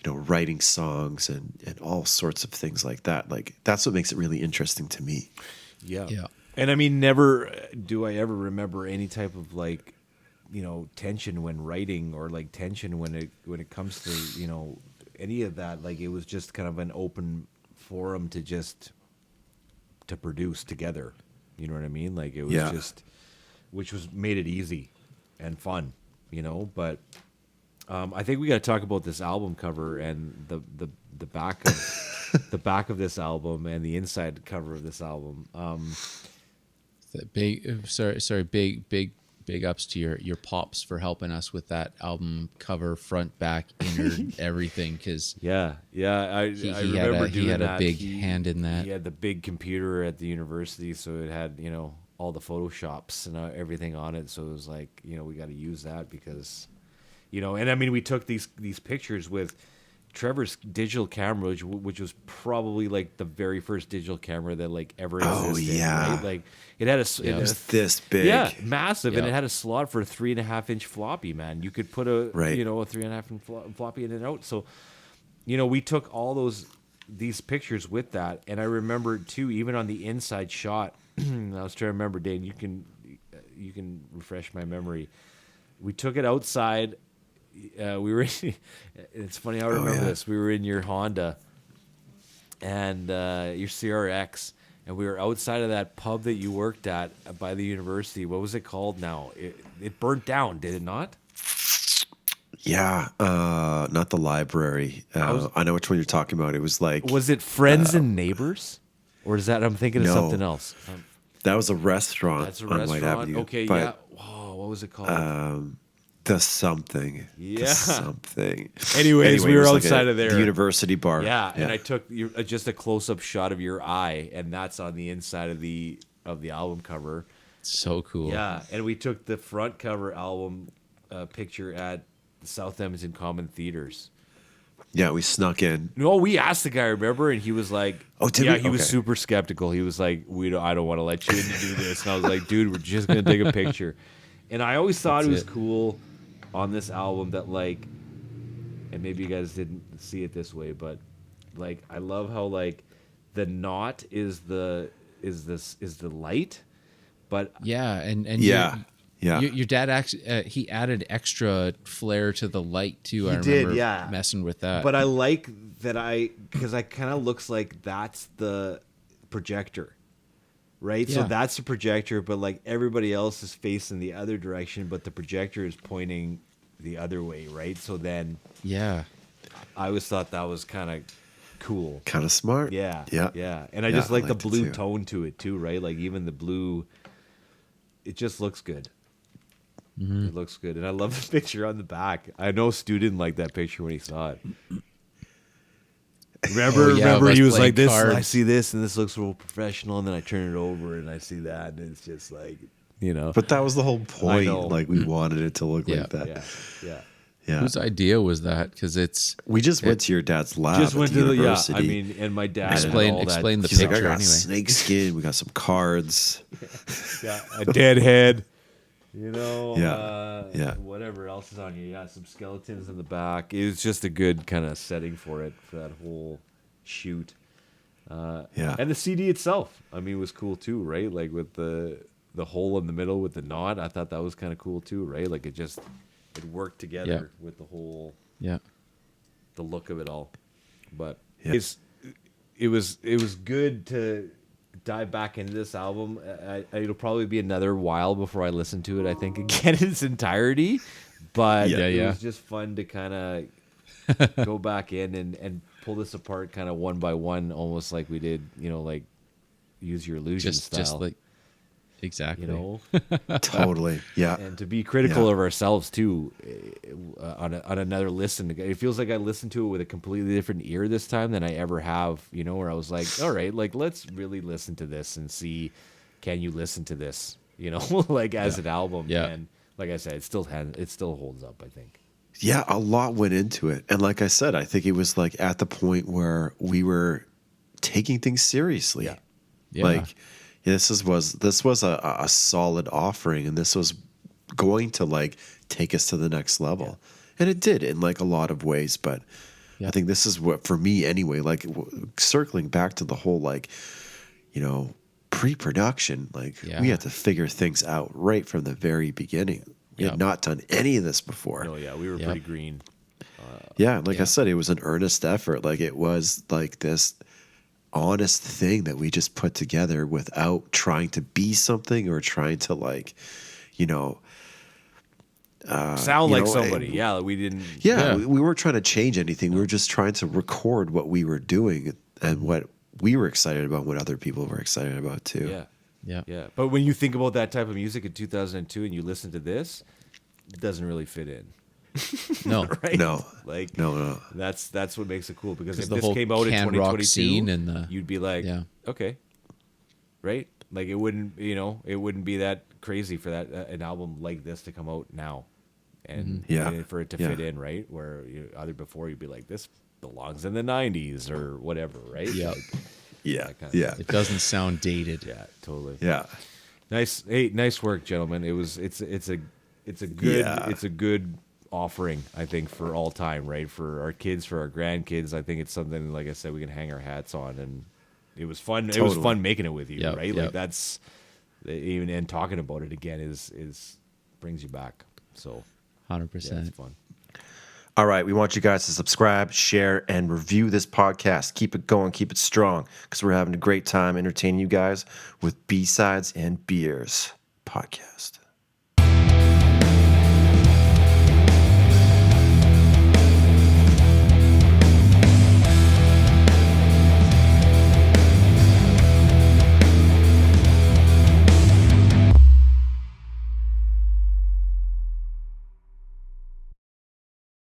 writing songs and all sorts of things like that. Like, that's what makes it really interesting to me. Yeah. Yeah. And I mean, never do I ever remember any type of like, tension when writing or like tension when it comes to, any of that. Like, it was just kind of an open forum to produce together. You know what I mean? Like, it was Yeah. just, which made it easy and fun, but I think we got to talk about this album cover and the back of the back of this album and the inside cover of this album. Big ups to your pops for helping us with that album cover, front, back, inner, everything. Because I remember he had a big hand in that. He had the big computer at the university, so it had all the photoshops and everything on it. So it was like we got to use that because and I mean we took these pictures with Trevor's digital camera, which was probably like the very first digital camera that like ever existed. Oh, yeah. Right? Like it had It was this big. Yeah, massive, and Yeah. it had a slot for a 3.5-inch floppy. Man, you could put a Right. a 3.5-inch floppy in and out. So, we took all these pictures with that, and I remember too, even on the inside shot. I was trying to remember, Dane. You can refresh my memory. We took it outside. We were. It's funny how I remember this. We were in your Honda, and your CRX. And we were outside of that pub that you worked at by the university. What was it called now? It burnt down, did it not? Yeah, not the library. I know which one you're talking about. It was like Was it Friends and Neighbors? Or is that I'm thinking of No. something else? that was a restaurant That's a on White restaurant. Avenue. Okay, but yeah. Whoa, what was it called? The something. Yeah. The something. Anyways, we it were was like outside of there. The university bar. Yeah, and I took just a close-up shot of your eye, and that's on the inside of the album cover. So cool. Yeah, and we took the front cover album picture at the South Edmonton Common Theaters. Yeah, we snuck in. No, we asked the guy, remember, and he was like, Oh, did yeah, we? he was Okay. super skeptical. He was like, I don't want to let you in to do this. And I was like, dude, we're just going to take a picture. And I always thought That's it was it. cool on this album that, like, and maybe you guys didn't see it this way, but, like, I love how, like, the knot is the light, but Yeah, and Yeah. Yeah. Your dad actually he added extra flair to the light too. I He remember did, yeah. messing with that. But I like that because I kind of looks like that's the projector, right? So Yeah. that's the projector, but like everybody else is facing the other direction, but the projector is pointing the other way, right? So then yeah, I always thought that was kind of cool. Kind of smart. Yeah, Yeah. yeah. And I Yeah, just like the liked it blue too. tone to it too, right? Like even the blue, it just looks good. Mm-hmm. It looks good, and I love the picture on the back. I know Stu didn't like that picture when he saw it. Remember, Oh, yeah, remember, us he was playing like, "This, cards. I see this, and this looks real professional." And then I turn it over, and I see that, and it's just like, But that was the whole point. know. Like, we wanted it to look Yeah. like that. yeah, yeah. Yeah. Whose idea was that? Because it's We just went to your dad's lab. Just at went the to the university. I mean, and my dad Explain- and all explain that. the He's like, I picture got anyway. snake skin. We got some cards. Yeah, a dead head. You know, Yeah. whatever else is on you. Yeah, some skeletons in the back. It was just a good kind of setting for it, for that whole shoot. Yeah. And the CD itself, I mean, was cool too, right? Like with the hole in the middle with the knot. I thought that was kind of cool too, right? Like it worked together with the whole, yeah. the look of it all. But Yeah. it was good to dive back into this album. It'll probably be another while before I listen to it, I think, again in its entirety. But Yeah. it Yeah. was just fun to kind of go back in and pull this apart kind of one by one, almost like we did, you know, like Use Your Illusion style. Just like exactly. You know, Totally. Yeah. and to be critical Yeah. of ourselves too on another listen. It feels like I listened to it with a completely different ear this time than I ever have. You know, where I was like, all right, like let's really listen to this and see, can you listen to this? You know, like as an album. Yeah. And like I said, it still holds up, I think. Yeah, a lot went into it. And like I said, I think it was like at the point where we were taking things seriously. Yeah. Yeah. Like this was a solid offering, and this was going to like take us to the next level. And it did in like a lot of ways, but Yeah. I think this is what, for me anyway, like circling back to the whole like, you know, pre-production, like Yeah. we had to figure things out right from the very beginning. We Yep. had not done any of this before. No, yeah, we were Yep. pretty green. Yeah, like Yeah. I said, it was an earnest effort. Like it was like this honest thing that we just put together without trying to be something or trying to like, you know, Sound you like know, somebody. Yeah, we didn't. Yeah. we weren't trying to change anything. We were just trying to record what we were doing and what we were excited about, what other people were excited about too. Yeah. Yeah. Yeah. But when you think about that type of music in 2002 and you listen to this, it doesn't really fit in. No. Right? No. Like No. that's what makes it cool, because 'Cause if the this whole came out in Can Rock 2022, scene and the- you'd be like, Yeah. okay. Right? Like it wouldn't, it wouldn't be that crazy for that an album like this to come out now. And, Yeah. and for it to Yeah. fit in, right? Where either before you'd be like, this belongs in the 90s or whatever, right? Yeah. Like, Yeah. That kind of Yeah. It doesn't sound dated. yeah, totally. Yeah. Nice, hey, nice work, gentlemen. It's a good offering, I think, for all time, right? For our kids, for our grandkids. I think it's something, like I said, we can hang our hats on, and it was fun. It was Totally. fun making it with you, Yep, right? yep. Like that's even, and talking about it again is brings you back. So 100%. yeah, it's fun. All right, we want you guys to subscribe, share, and review this podcast. Keep it going, keep it strong, because we're having a great time entertaining you guys with B-Sides and Beers podcast.